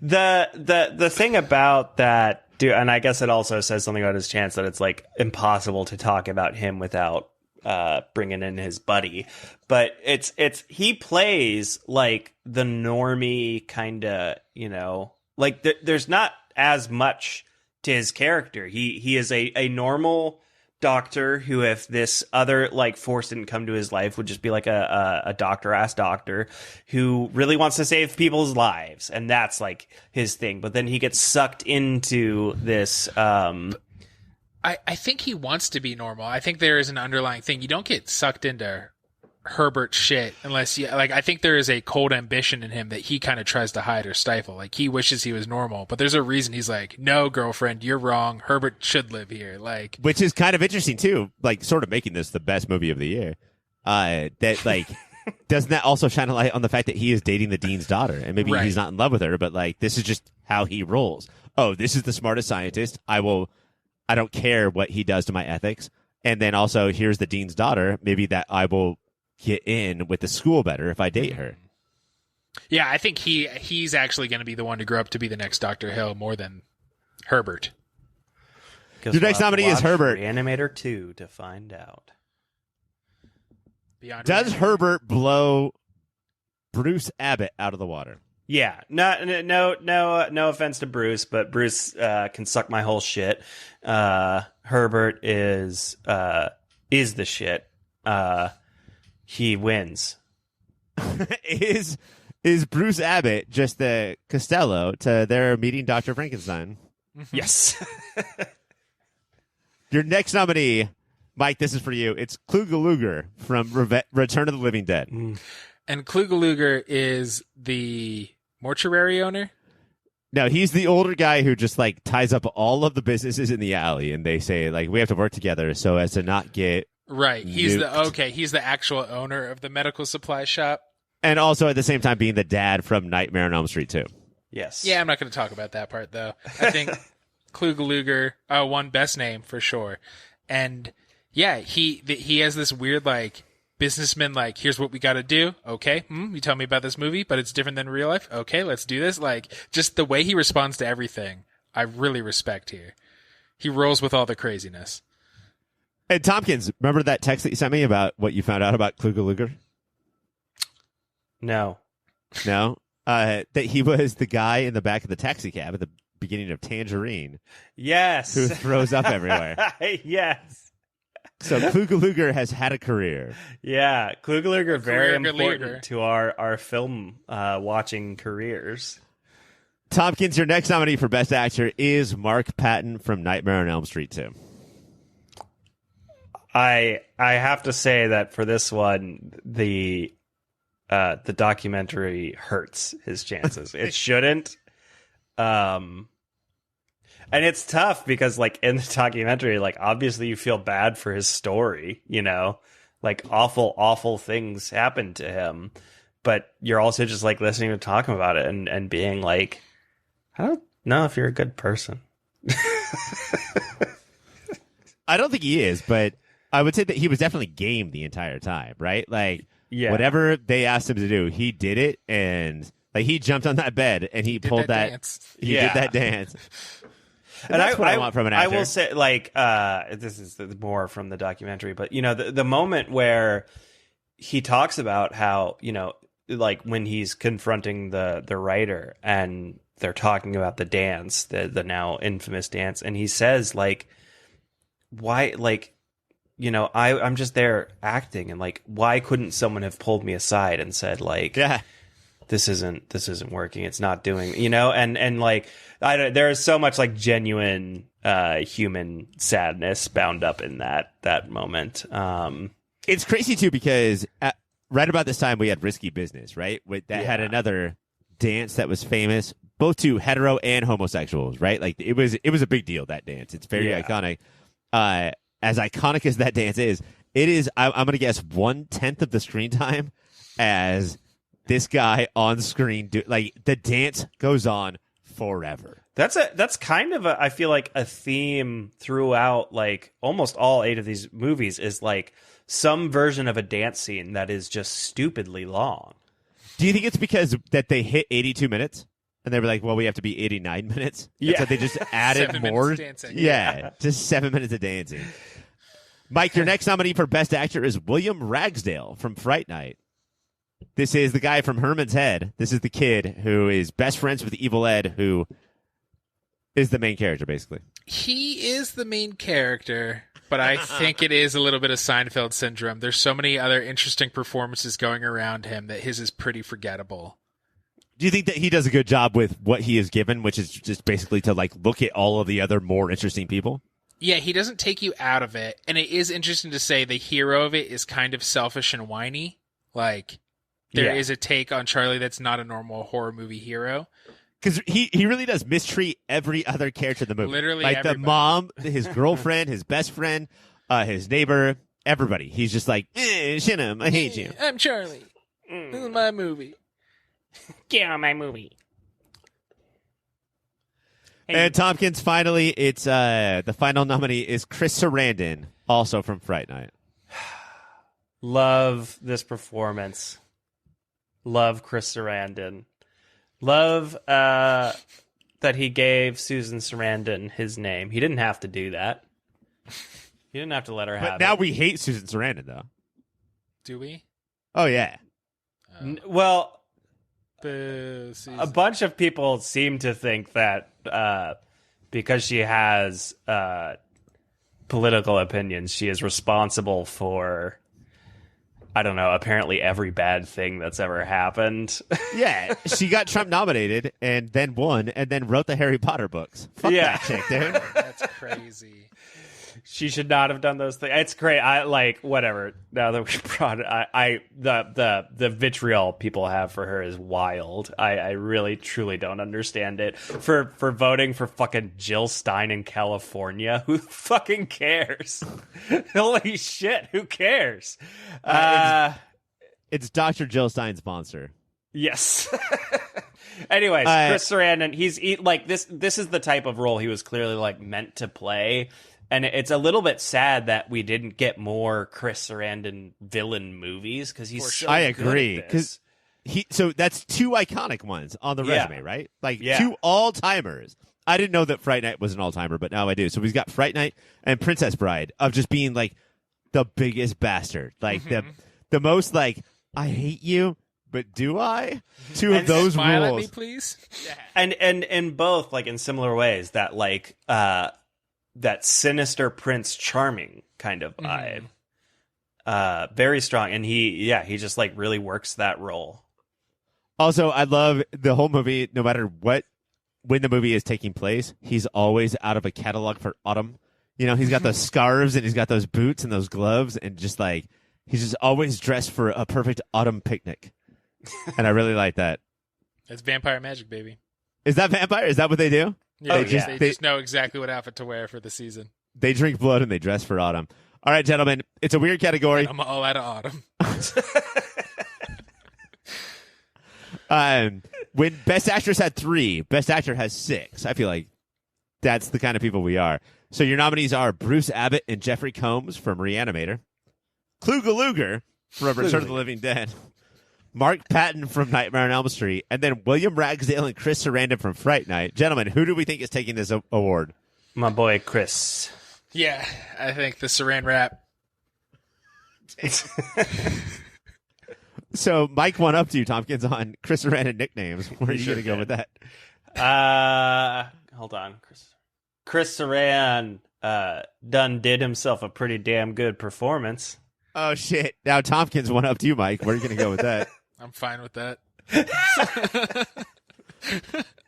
The thing about that dude, and I guess it also says something about his chance that it's like impossible to talk about him without bringing in his buddy. But he plays like the normie kind of, like there's not as much to his character. He is a normal doctor who, if this other like force didn't come to his life, would just be like a doctor-ass doctor who really wants to save people's lives, and that's like his thing. But then he gets sucked into this I think he wants to be normal. I think there is an underlying thing. You don't get sucked into Herbert shit unless I think there is a cold ambition in him that he kind of tries to hide or stifle. Like, he wishes he was normal, but there's a reason he's like, no, girlfriend, you're wrong. Herbert should live here. Like, which is kind of interesting too, like sort of making this the best movie of the year. That like doesn't that also shine a light on the fact that he is dating the dean's daughter, and maybe he's not in love with her, but like this is just how he rolls. Oh, this is the smartest scientist. I don't care what he does to my ethics. And then also, here's the dean's daughter. Maybe that I will get in with the school better if I date her. Yeah, I think he's actually going to be the one to grow up to be the next Dr. Hill more than Herbert. Your next nominee is Herbert. RE-ANIMATOR 2 to find out. Does Herbert blow Bruce Abbott out of the water? Yeah, no offense to Bruce, but Bruce can suck my whole shit. Herbert is the shit. He wins. Is Bruce Abbott just the Costello to their meeting Dr. Frankenstein? Yes. Your next nominee, Mike, this is for you. It's Kluge from Return of the Living Dead. And Kluge is the mortuary owner? No, he's the older guy who just like ties up all of the businesses in the alley, and they say like we have to work together so as to not get He's nuked. He's the actual owner of the medical supply shop, and also at the same time being the dad from Nightmare on Elm Street 2. Yes. Yeah, I'm not going to talk about that part though. I think Kluge won best name for sure, and yeah, he has this weird like businessman, like, here's what we got to do. Okay. You tell me about this movie, but it's different than real life. Okay, let's do this. Like, just the way he responds to everything, I really respect here. He rolls with all the craziness. And Tompkins, remember that text that you sent me about what you found out about Kluge? No. No? That he was the guy in the back of the taxi cab at the beginning of Tangerine. Yes. Who throws up everywhere. Yes. So Kluge has had a career. Yeah, Kluge very important leader to our film watching careers. Tompkins, your next nominee for Best Actor is Mark Patton from Nightmare on Elm Street 2. I have to say that for this one, the documentary hurts his chances. It shouldn't. And it's tough because, like, in the documentary, like, obviously you feel bad for his story, you know? Like, awful, awful things happened to him. But you're also just, like, listening to talk about it and being like, I don't know if you're a good person. I don't think he is, but I would say that he was definitely game the entire time, right? Like, whatever they asked him to do, he did it, and, like, he jumped on that bed, and he pulled that dance. He did that dance. And that's what I want from an actor. I will say, like, this is more from the documentary, but, you know, the moment where he talks about how, you know, like when he's confronting the writer and they're talking about the dance, the now infamous dance, and he says, like, why, like, you know, I'm just there acting, and, like, why couldn't someone have pulled me aside and said, like, this isn't working, it's not doing, you know, and like, there is so much, like, genuine human sadness bound up in that moment. It's crazy too because right about this time we had Risky Business, right? That had another dance that was famous, both to hetero and homosexuals, right? Like, it was a big deal, that dance. It's very iconic. As iconic as that dance is, it is. I'm going to guess 1/10 of the screen time as this guy on screen. Like, the dance goes on forever. That's kind of I feel like a theme throughout, like, almost all 8 of these movies is, like, some version of a dance scene that is just stupidly long. Do you think it's because that they hit 82 minutes and they were like, well, we have to be 89 minutes? Yeah. So they just added 7 more. minutes of dancing. Yeah, just 7 minutes of dancing. Mike, your next nominee for Best Actor is William Ragsdale from Fright Night. This is the guy from Herman's Head. This is the kid who is best friends with Evil Ed, who is the main character, basically. He is the main character, but I think it is a little bit of Seinfeld syndrome. There's so many other interesting performances going around him that his is pretty forgettable. Do you think that he does a good job with what he is given, which is just basically to, like, look at all of the other more interesting people? Yeah, he doesn't take you out of it, and it is interesting to say the hero of it is kind of selfish and whiny, Like, there is a take on Charlie that's not a normal horror movie hero. Because he really does mistreat every other character in the movie. Literally like everybody. The mom, his girlfriend, his best friend, his neighbor, everybody. He's just like, Shinham, I hate you. I'm Charlie. This is my movie. Get on my movie. And Tompkins, finally, it's the final nominee is Chris Sarandon, also from Fright Night. Love this performance. Love Chris Sarandon. Love that he gave Susan Sarandon his name. He didn't have to do that. He didn't have to let her have it. But now we hate Susan Sarandon, though. Do we? Oh, yeah. Well, Boo, a bunch of people seem to think that because she has political opinions, she is responsible for, I don't know, apparently every bad thing that's ever happened. Yeah, she got Trump nominated and then won and then wrote the Harry Potter books. Fuck that chick, dude. That's crazy. She should not have done those things. It's great. I like whatever. Now that we brought it, the vitriol people have for her is wild. I really truly don't understand it. For voting for fucking Jill Stein in California, who fucking cares? Holy shit, who cares? It's Dr. Jill Stein's monster. Yes. Anyways, Chris Sarandon, he's like this. This is the type of role he was clearly like meant to play. And it's a little bit sad that we didn't get more Chris Sarandon villain movies because he's so I agree good at this. so that's two iconic ones on the resume, right? Like two all timers. I didn't know that Fright Night was an all timer, but now I do. So we've got Fright Night and Princess Bride of just being like the biggest bastard, like the most like I hate you, but do I? Two of those smile rules, at me, please. And both like in similar ways that like that sinister Prince Charming kind of vibe. Very strong. And he just like really works that role. Also, I love the whole movie, no matter when the movie is taking place, he's always out of a catalog for autumn. You know, he's got those scarves and he's got those boots and those gloves and just like, he's just always dressed for a perfect autumn picnic. And I really like that. That's vampire magic, baby. Is that vampire? Is that what they do? Yeah, they just know exactly what outfit to wear for the season. They drink blood and they dress for autumn. All right, gentlemen, it's a weird category. I'm all out of autumn. When Best Actress had 3, Best Actor has 6. I feel like that's the kind of people we are. So your nominees are Bruce Abbott and Jeffrey Combs from Re-Animator, Kluge Luger from Return of the Living Dead, Mark Patton from Nightmare on Elm Street, and then William Ragsdale and Chris Sarandon from Fright Night. Gentlemen, who do we think is taking this award? My boy Chris. Yeah, I think the Saran wrap. So Mike went up to you, Tompkins, on Chris Sarandon nicknames. Where are you going to go with that? Hold on. Chris Sarandon done did himself a pretty damn good performance. Oh, shit. Now Tompkins went up to you, Mike. Where are you going to go with that? I'm fine with that.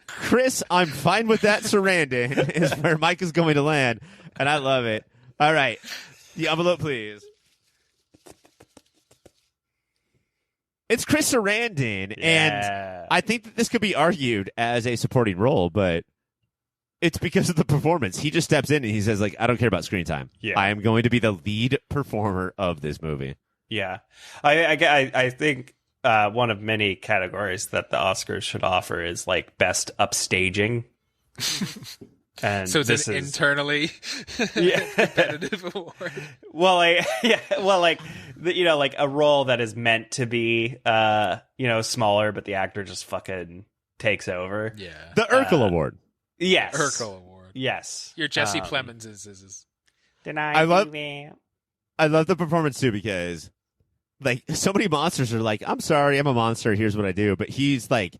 Chris, I'm fine with that. Sarandon is where Mike is going to land, and I love it. All right. The envelope, please. It's Chris Sarandon, and I think that this could be argued as a supporting role, but it's because of the performance. He just steps in and he says, like, I don't care about screen time. Yeah. I am going to be the lead performer of this movie. Yeah. I think one of many categories that the Oscars should offer is, like, best upstaging. And so it's an internally competitive award. Well, like a role that is meant to be, smaller, but the actor just fucking takes over. Yeah. The Urkel Award. Yes. Urkel Award. Yes. Your Jesse Plemons is. I love the performance too, because like so many monsters are like, I'm sorry, I'm a monster, here's what I do. But he's like,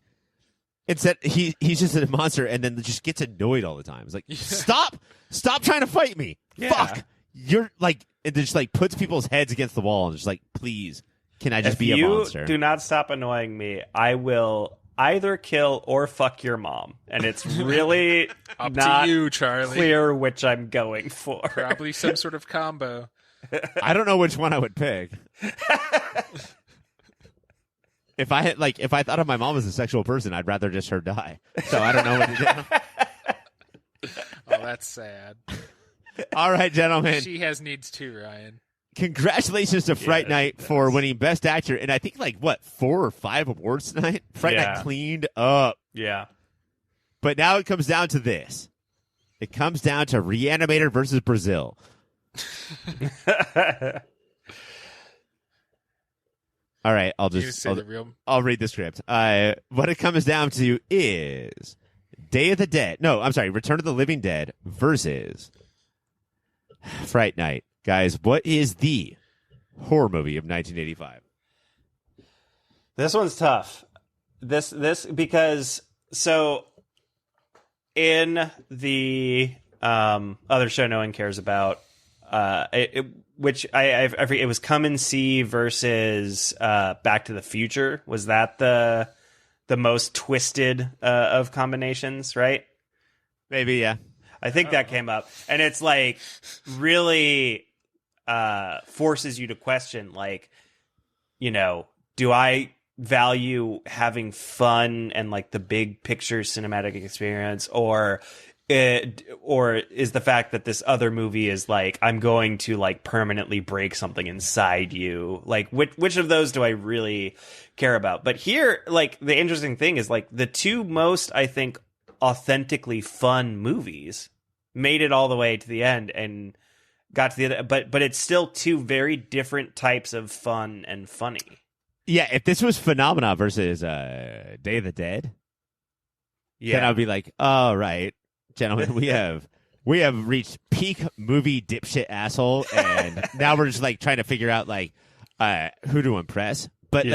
instead he's just a monster and then just gets annoyed all the time. It's like, stop trying to fight me. Yeah. Fuck. You're like, it just like puts people's heads against the wall and just like, please, can I just be a monster? If you do not stop annoying me, I will either kill or fuck your mom. And it's really up not to you, Charlie. Clear which I'm going for. Probably some sort of combo. I don't know which one I would pick. If I thought of my mom as a sexual person, I'd rather just her die. So I don't know what to do. Oh, that's sad. All right, gentlemen. She has needs too, Ryan. Congratulations to Fright Night for winning Best Actor, and I think 4 or 5 awards tonight. Fright Night cleaned up. Yeah. But now it comes down to this. It comes down to RE-ANIMATOR versus Brazil. All right, I'll read the script. What it comes down to is Day of the Dead. No, I'm sorry, Return of the Living Dead versus Fright Night. Guys, what is the horror movie of 1985? This one's tough. This because in the other show no one cares about, which I forget, it was Come and See versus Back to the Future. Was that the most twisted of combinations, right? Maybe, yeah. I think that came up, and it's really forces you to question, do I value having fun and the big picture cinematic experience, or is the fact that this other movie is I'm going to permanently break something inside you? Which of those do I really care about? But here, the interesting thing is the two most, I think, authentically fun movies made it all the way to the end and got to the other, but it's still two very different types of fun and funny. Yeah, if this was Phenomena versus Day of the Dead, then I'd be all right, gentlemen, we have reached peak movie dipshit asshole, and now we're just trying to figure out who to impress. But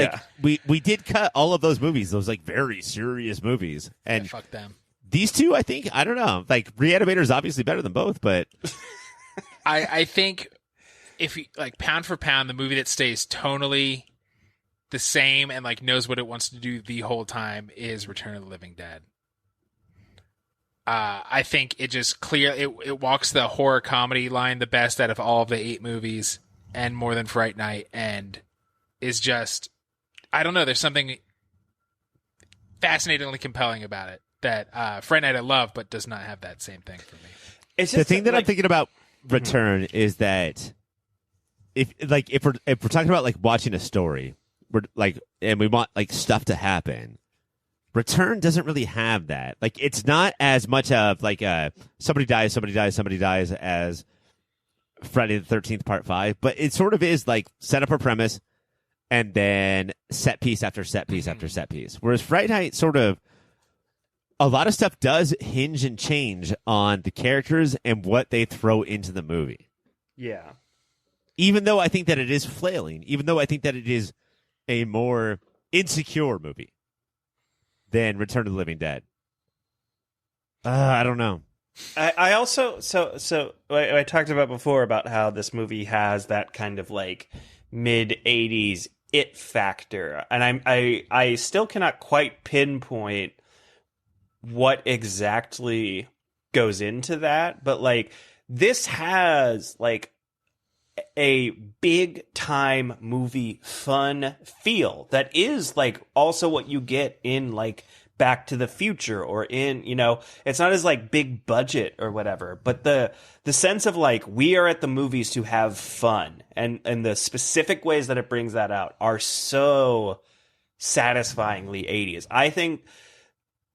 we did cut all of those movies, those very serious movies, and fuck them. These two, I think, I don't know. RE-ANIMATOR is obviously better than both, but I think if you pound for pound, the movie that stays tonally the same and knows what it wants to do the whole time is Return of the Living Dead. I think it just it walks the horror comedy line the best out of all of the 8 movies, and more than Fright Night, and is just, I don't know, there's something fascinatingly compelling about it that Fright Night I love, but does not have that same thing for me. It's just the thing that I'm thinking about Return is that if we're talking about watching a story, we're and we want stuff to happen. Return doesn't really have that. It's not as much of somebody dies as Friday the 13th Part 5, but it sort of is set up a premise and then set piece after set piece after set piece. Whereas Fright Night sort of, a lot of stuff does hinge and change on the characters and what they throw into the movie. Yeah. Even though I think that it is flailing, even though I think that it is a more insecure movie than Return of the Living Dead. I don't know. I also, so I talked about before about how this movie has that kind of mid 80s it factor. And I still cannot quite pinpoint what exactly goes into that, but this has a big time movie fun feel that is also what you get in Back to the Future, or in, it's not as big budget or whatever, but the sense of we are at the movies to have fun, and the specific ways that it brings that out are so satisfyingly 80s. I think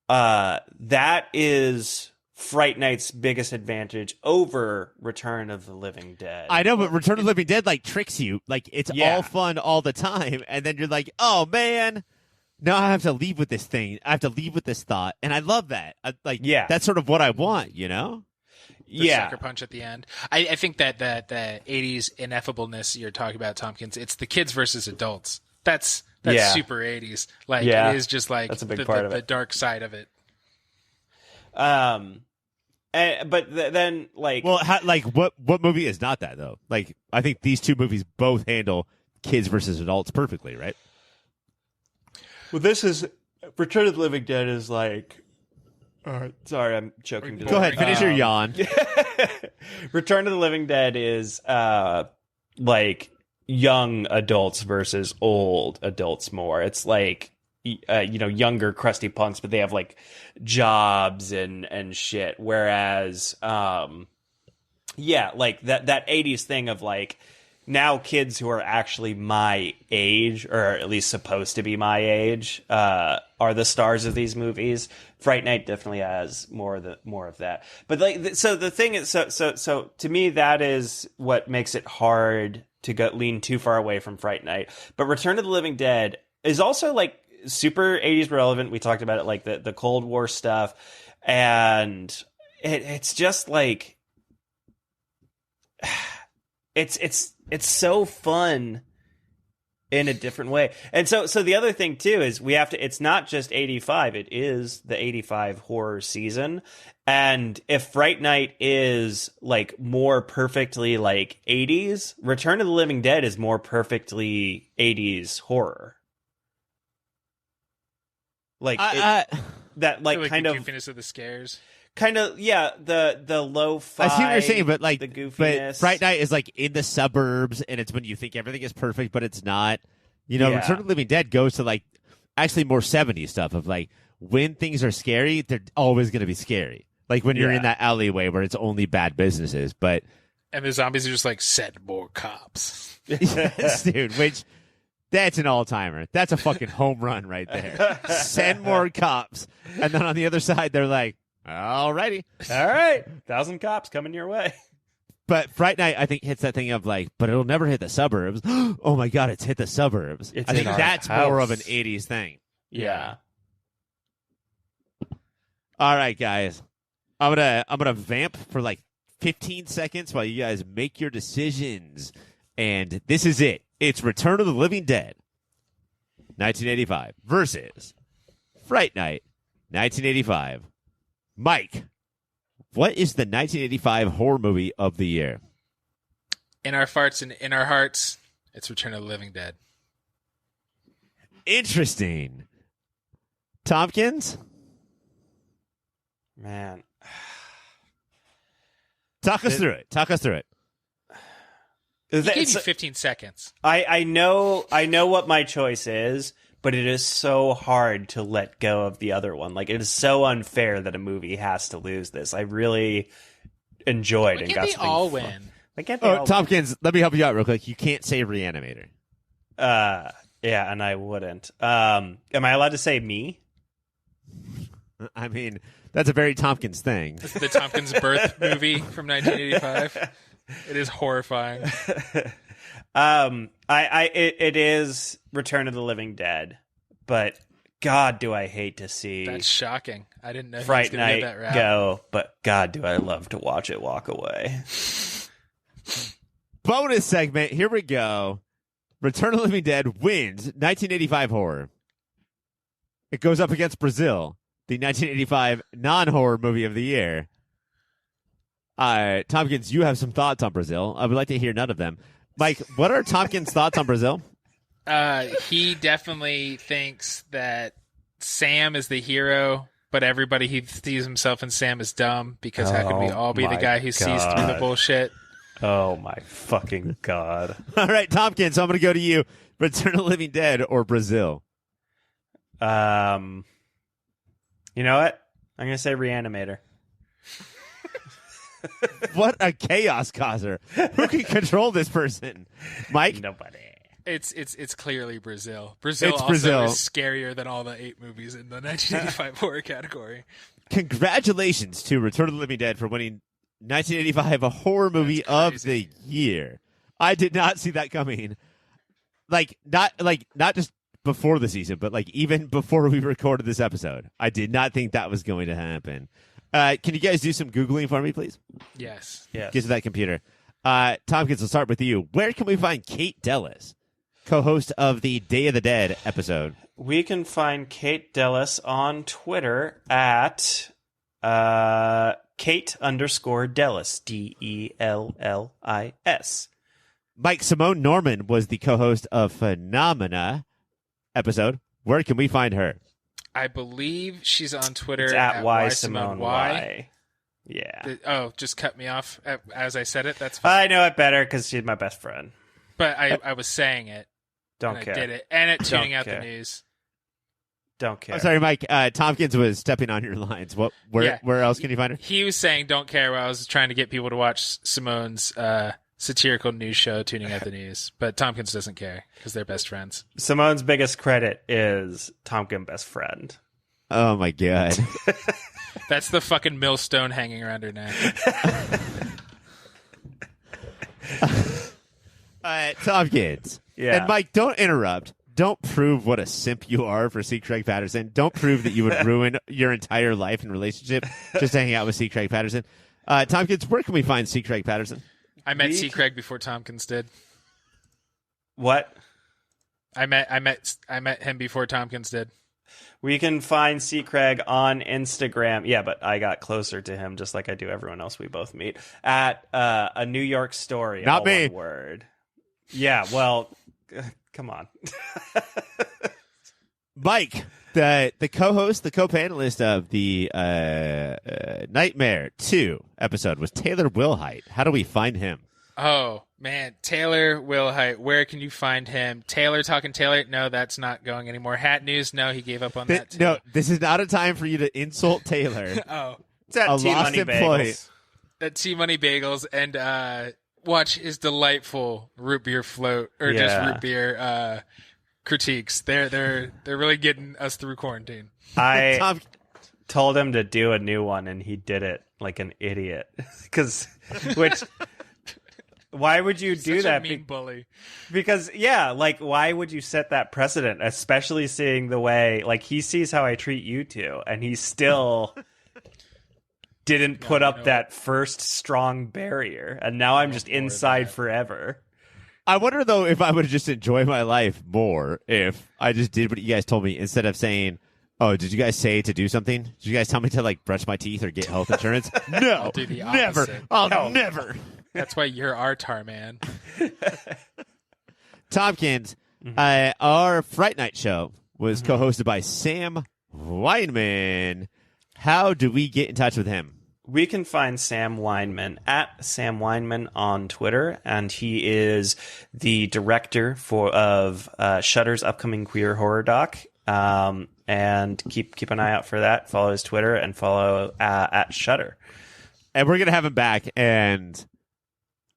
that is Fright Night's biggest advantage over Return of the Living Dead. I know, but Return of the Living Dead it's you. It's all fun all the time, and then you're oh man, now I have to leave with this thing. I have to leave with this thought, and I love that. That's sort of what I want, The sucker punch at the end. I think that the 80s ineffableness you're talking about, Tompkins, it's the kids versus adults. That's super 80s. It is just that's a big part of it. The dark side of it. Then what movie is not that though? I think these two movies both handle kids versus adults perfectly, right? Well, this is Return of the Living Dead is sorry, I'm choking. Go ahead, finish your yawn. Return of the Living Dead is young adults versus old adults more. It's like, younger crusty punks, but they have like jobs and shit. Whereas, like that 80s thing of like, now kids who are actually my age, or at least supposed to be my age, are the stars of these movies. Fright Night definitely has more of that. But like, so the thing is, so to me, that is what makes it hard to lean too far away from Fright Night. But Return of the Living Dead is also like super 80s relevant. We talked about it, like the Cold War stuff, and it's just like it's so fun in a different way. And so the other thing too is it's not just 85, it is the 85 horror season. And if Fright Night is like more perfectly like 80s, Return of the Living Dead is more perfectly 80s horror. Like that like kind the of goofiness of the scares. Kind of, yeah, the lo-fi. I see what you're saying, but like, the goofiness. But Fright Night is like in the suburbs, and it's when you think everything is perfect, but it's not. Return of the Living Dead goes to like actually more 70s stuff of like when things are scary, they're always going to be scary. Like when you're in that alleyway where it's only bad businesses, but and the zombies are just like, send more cops. Yes, dude, which. That's an all-timer. That's a fucking home run right there. Send more cops. And then on the other side, they're like, alrighty. All right. 1,000 cops coming your way. But Fright Night, I think, hits that thing of like, but it'll never hit the suburbs. Oh my God, it's hit the suburbs. I think that's more of an 80s thing. Yeah. All right, guys. I'm gonna vamp for like 15 seconds while you guys make your decisions. And this is it. It's Return of the Living Dead, 1985, versus Fright Night, 1985. Mike, what is the 1985 horror movie of the year? In our farts and in our hearts, it's Return of the Living Dead. Interesting. Tompkins? Man. Talk us through it. He gave you 15 seconds. I know what my choice is, but it is so hard to let go of the other one. Like, it is so unfair that a movie has to lose this. I really enjoyed and got something all fun. win? Tompkins, let me help you out real quick. You can't say Re-Animator. Yeah, and I wouldn't. Am I allowed to say me? I mean, that's a very Tompkins thing. It's the Tompkins birth movie from 1985. It is horrifying. It is Return of the Living Dead, but God, do I hate to see That's shocking. I didn't know Fright he was gonna Night get that route. go, but God, do I love to watch it walk away. Bonus segment. Here we go. Return of the Living Dead wins 1985 horror. It goes up against Brazil, the 1985 non-horror movie of the year. Tompkins, you have some thoughts on Brazil. I would like to hear none of them. Mike, what are Tompkins' thoughts on Brazil? He definitely thinks that Sam is the hero, but everybody he sees himself in Sam is dumb, because how can we all be the guy who sees through the bullshit? Oh my fucking God. All right, Tompkins, I'm going to go to you. Return of the Living Dead or Brazil? You know what? I'm going to say Re-Animator. What a chaos causer. Who can control this person? Mike? Nobody. It's clearly Brazil. Brazil is scarier than all the 8 movies in the 1985 horror category. Congratulations to Return of the Living Dead for winning 1985 a horror movie of the year. I did not see that coming. Not just before the season, but like even before we recorded this episode. I did not think that was going to happen. Can you guys do some Googling for me, please? Yes. Get to that computer. Tompkins, we'll start with you. Where can we find Kate Dellis, co-host of the Day of the Dead episode? We can find Kate Dellis on Twitter at Kate_Dellis, DELLIS. Mike, Simone Norman was the co-host of Phenomena episode. Where can we find her? I believe she's on Twitter it's at YSimoneY. Yeah. Just cut me off as I said it. That's fine. I know it better because she's my best friend. But I was saying it. Don't and care. I did it. And it tuning Don't out care. the news. Don't care. I'm sorry, Mike. Tompkins was stepping on your lines. Where else can you find her? He was saying don't care while I was trying to get people to watch Simone's satirical news show, Tuning Out the News. But Tompkins doesn't care because they're best friends. Simone's biggest credit is Tompkins' best friend. Oh, my God. That's the fucking millstone hanging around her neck. Tompkins. Yeah. And Mike, don't interrupt. Don't prove what a simp you are for C. Craig Patterson. Don't prove that you would ruin your entire life and relationship just to hang out with C. Craig Patterson. Tompkins, where can we find C. Craig Patterson? I met C. Craig before Tompkins did. What? I met him before Tompkins did. We can find C. Craig on Instagram. Yeah, but I got closer to him just like I do everyone else we both meet at a New York Story. Not all me. One word. Yeah, well, come on. Mike, the co-host, the co-panelist of the Nightmare 2 episode was Taylor Wilhite. How do we find him? Oh, man. Taylor Wilhite. Where can you find him? Taylor Talking Taylor? No, that's not going anymore. Hat News? No, he gave up on that too. No, this is not a time for you to insult Taylor. Oh. It's at A T lost Money employee. Bagels. At T-Money Bagels and watch his delightful root beer float or just root beer critiques. They're really getting us through quarantine. I Tom, told him to do a new one, and he did it like an idiot. Why would you do Such that? a mean bully. Because, yeah, like, why would you set that precedent? Especially seeing the way, like, he sees how I treat you two, and he still didn't put up that first strong barrier, and now I'm just inside forever. I wonder, though, if I would just enjoy my life more if I just did what you guys told me instead of saying, oh, did you guys say to do something? Did you guys tell me to, like, brush my teeth or get health insurance? No, I'll do the never. opposite. I'll never. That's why you're our tar man. Tompkins, our Fright Night show was co-hosted by Sam Weinman. How do we get in touch with him? We can find Sam Weinman at Sam Weinman on Twitter, and he is the director of Shudder's upcoming queer horror doc. And keep an eye out for that. Follow his Twitter and follow at Shudder. And we're gonna have him back, and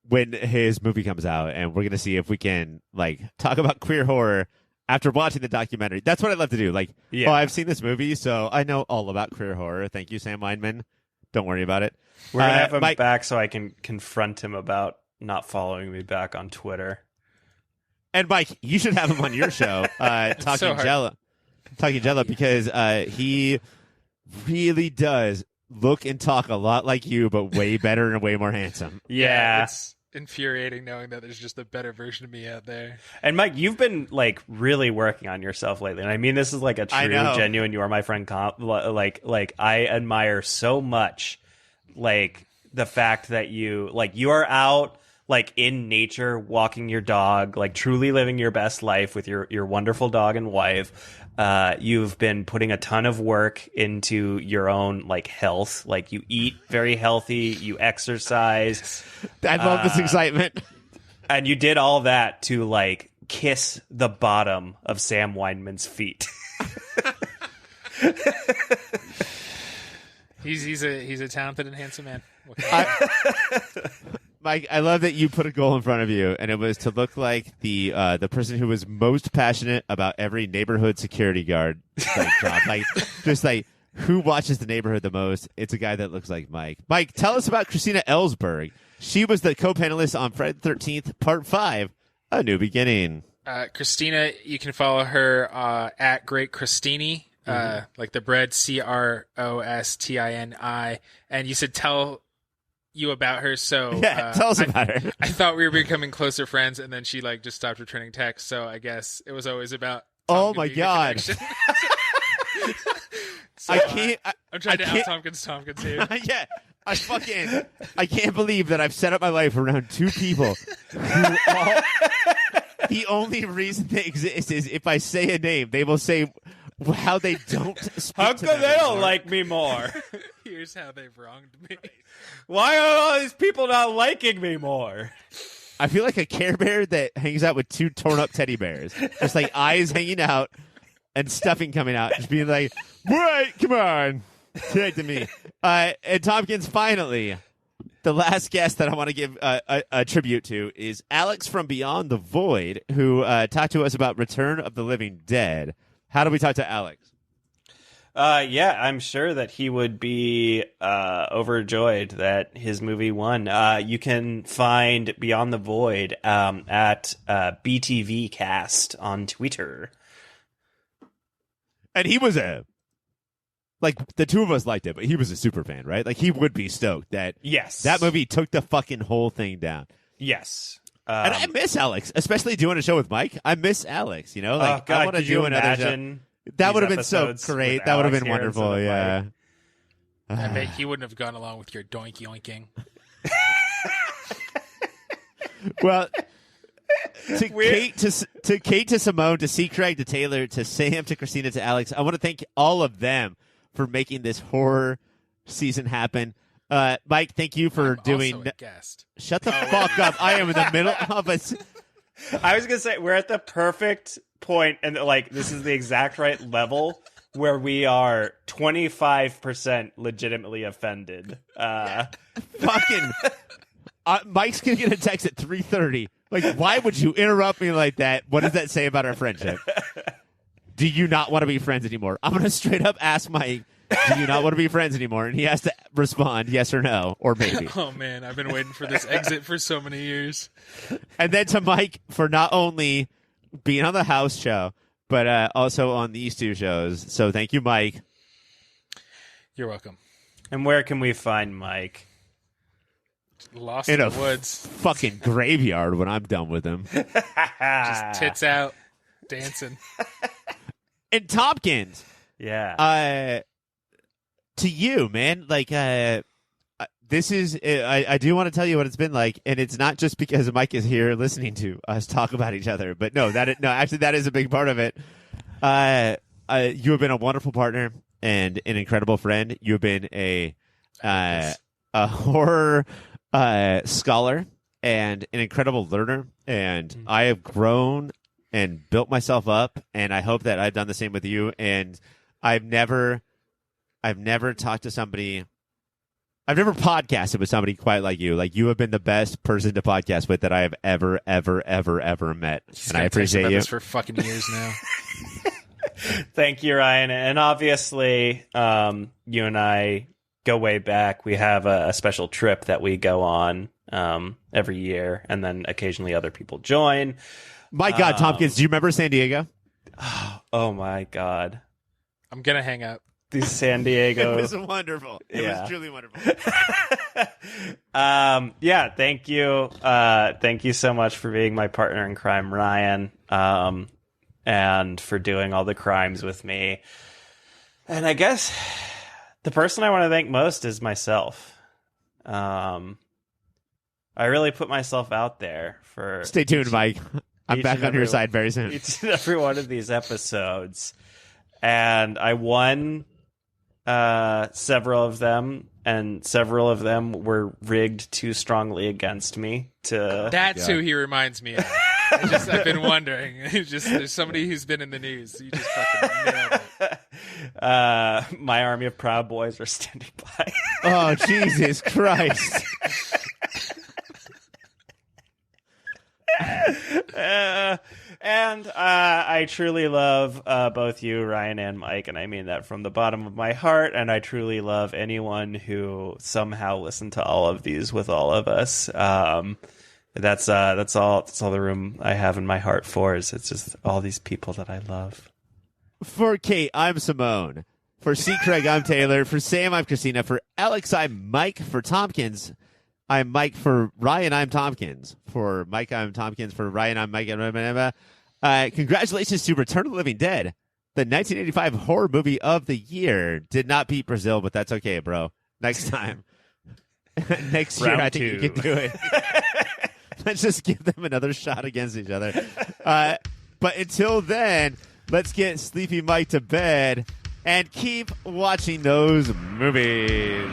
when his movie comes out, and we're gonna see if we can like talk about queer horror after watching the documentary. That's what I love to do. Like, Yeah. oh, I've seen this movie, so I know all about queer horror. Thank you, Sam Weinman. Don't worry about it. We're gonna have him Mike, back so I can confront him about not following me back on Twitter. and Mike, you should have him on your show, Talking so hard. Jello, because he really does look and talk a lot like you, but way better and way more handsome. Yeah. It's infuriating knowing that there's just a better version of me out there. And Mike, you've been like really working on yourself lately, and I mean this is like a I true, know. genuine. You are my friend. Like I admire so much, like the fact that you are out like in nature, walking your dog, like truly living your best life with your wonderful dog and wife. You've been putting a ton of work into your own like health. Like you eat very healthy, you exercise. I love this excitement. And you did all that to like kiss the bottom of Sam Weinman's feet. He's a talented and handsome man. Mike, I love that you put a goal in front of you, and it was to look like the person who was most passionate about every neighborhood security guard like, job. Like, just like, who watches the neighborhood the most? It's a guy that looks like Mike. Mike, tell us about Christina Ellsberg. She was the co-panelist on Friday the 13th, Part 5, A New Beginning. Christina, you can follow her at Great Christini, like the bread, CROSTINI. And you said tell you about her. So Yeah, tell us about her. I thought we were becoming closer friends, and then she like just stopped returning texts. So I guess it was always about. Oh Tom my being a God. connection. So, I can't. I'm trying to I out can't- Tompkins here. Yeah, I can't believe that I've set up my life around two people who all. The only reason they exist is if I say a name, they will say how they don't speak How to come them they don't anymore. like me more? Here's how they've wronged me. Why are all these people not liking me more? I feel like a Care Bear that hangs out with 2 torn up teddy bears, just like eyes hanging out and stuffing coming out, just being like, "Wait, come on, take to me." And Tompkins, finally, the last guest that I want to give a tribute to is Alex from Beyond the Void, who talked to us about Return of the Living Dead. How do we talk to Alex? Yeah, I'm sure that he would be overjoyed that his movie won. You can find Beyond the Void at BTV Cast on Twitter. And he was the two of us liked it, but he was a super fan, right? Like, he would be stoked that that movie took the fucking whole thing down. Yes. And I miss Alex, especially doing a show with Mike. I miss Alex, you know? Like, God, I want to do another show. That would have been so great. That would have been wonderful, yeah. I bet he wouldn't have gone along with your doink yoinking. Well, to Kate, to Simone, to C. Craig, to Taylor, to Sam, to Christina, to Alex, I want to thank all of them for making this horror season happen. Mike, thank you for doing. Also a guest. Shut the fuck up! I am in the middle of a. I was gonna say we're at the perfect point, and like this is the exact right level where we are 25% legitimately offended. Fucking, Mike's gonna get a text at 3:30. Like, why would you interrupt me like that? What does that say about our friendship? Do you not want to be friends anymore? I'm gonna straight up ask Mike, do you not want to be friends anymore? And he has to respond yes or no, or maybe. Oh, man, I've been waiting for this exit for so many years. And then to Mike for not only being on the house show, but also on these 2 shows. So thank you, Mike. You're welcome. And where can we find Mike? Lost in the woods. Fucking graveyard when I'm done with him. Just tits out, dancing. And Tompkins. Yeah. To you, man, like, this is, I do want to tell you what it's been like, and it's not just because Mike is here listening to us talk about each other, but actually that is a big part of it. You have been a wonderful partner and an incredible friend. You have been a horror scholar and an incredible learner, and I have grown and built myself up, and I hope that I've done the same with you. And I've never talked to somebody. I've never podcasted with somebody quite like you. Like, you have been the best person to podcast with that I have ever met. He's and I appreciate you this for fucking years now. Thank you, Ryan. And obviously, you and I go way back. We have a special trip that we go on every year, and then occasionally other people join. My God, Tompkins, do you remember San Diego? Oh my God. I'm going to hang up. These San Diego. It was wonderful. It was truly wonderful. Yeah, thank you. Thank you so much for being my partner in crime, Ryan, and for doing all the crimes with me. And I guess the person I want to thank most is myself. I really put myself out there for... Stay tuned, Mike. I'm back on your side very soon. Each and every one of these episodes. And I won several of them, and several of them were rigged too strongly against me. That's who he reminds me of. I've been wondering. There's somebody who's been in the news. You just fucking nailed it. My army of Proud Boys are standing by. Oh, Jesus Christ. And I truly love both you, Ryan, and Mike, and I mean that from the bottom of my heart. And I truly love anyone who somehow listened to all of these with all of us. That's all the room I have in my heart for. It's just all these people that I love. For Kate, I'm Simone. For C. Craig, I'm Taylor. For Sam, I'm Christina. For Alex, I'm Mike. For Tompkins, I'm Mike. For Ryan, I'm Tompkins. For Mike, I'm Tompkins. For Ryan, I'm Mike. Congratulations to Return of the Living Dead, the 1985 horror movie of the year. Did not beat Brazil, but that's okay, bro. Next time. Next year, I think you can do it. Let's just give them another shot against each other. But until then, let's get Sleepy Mike to bed and keep watching those movies.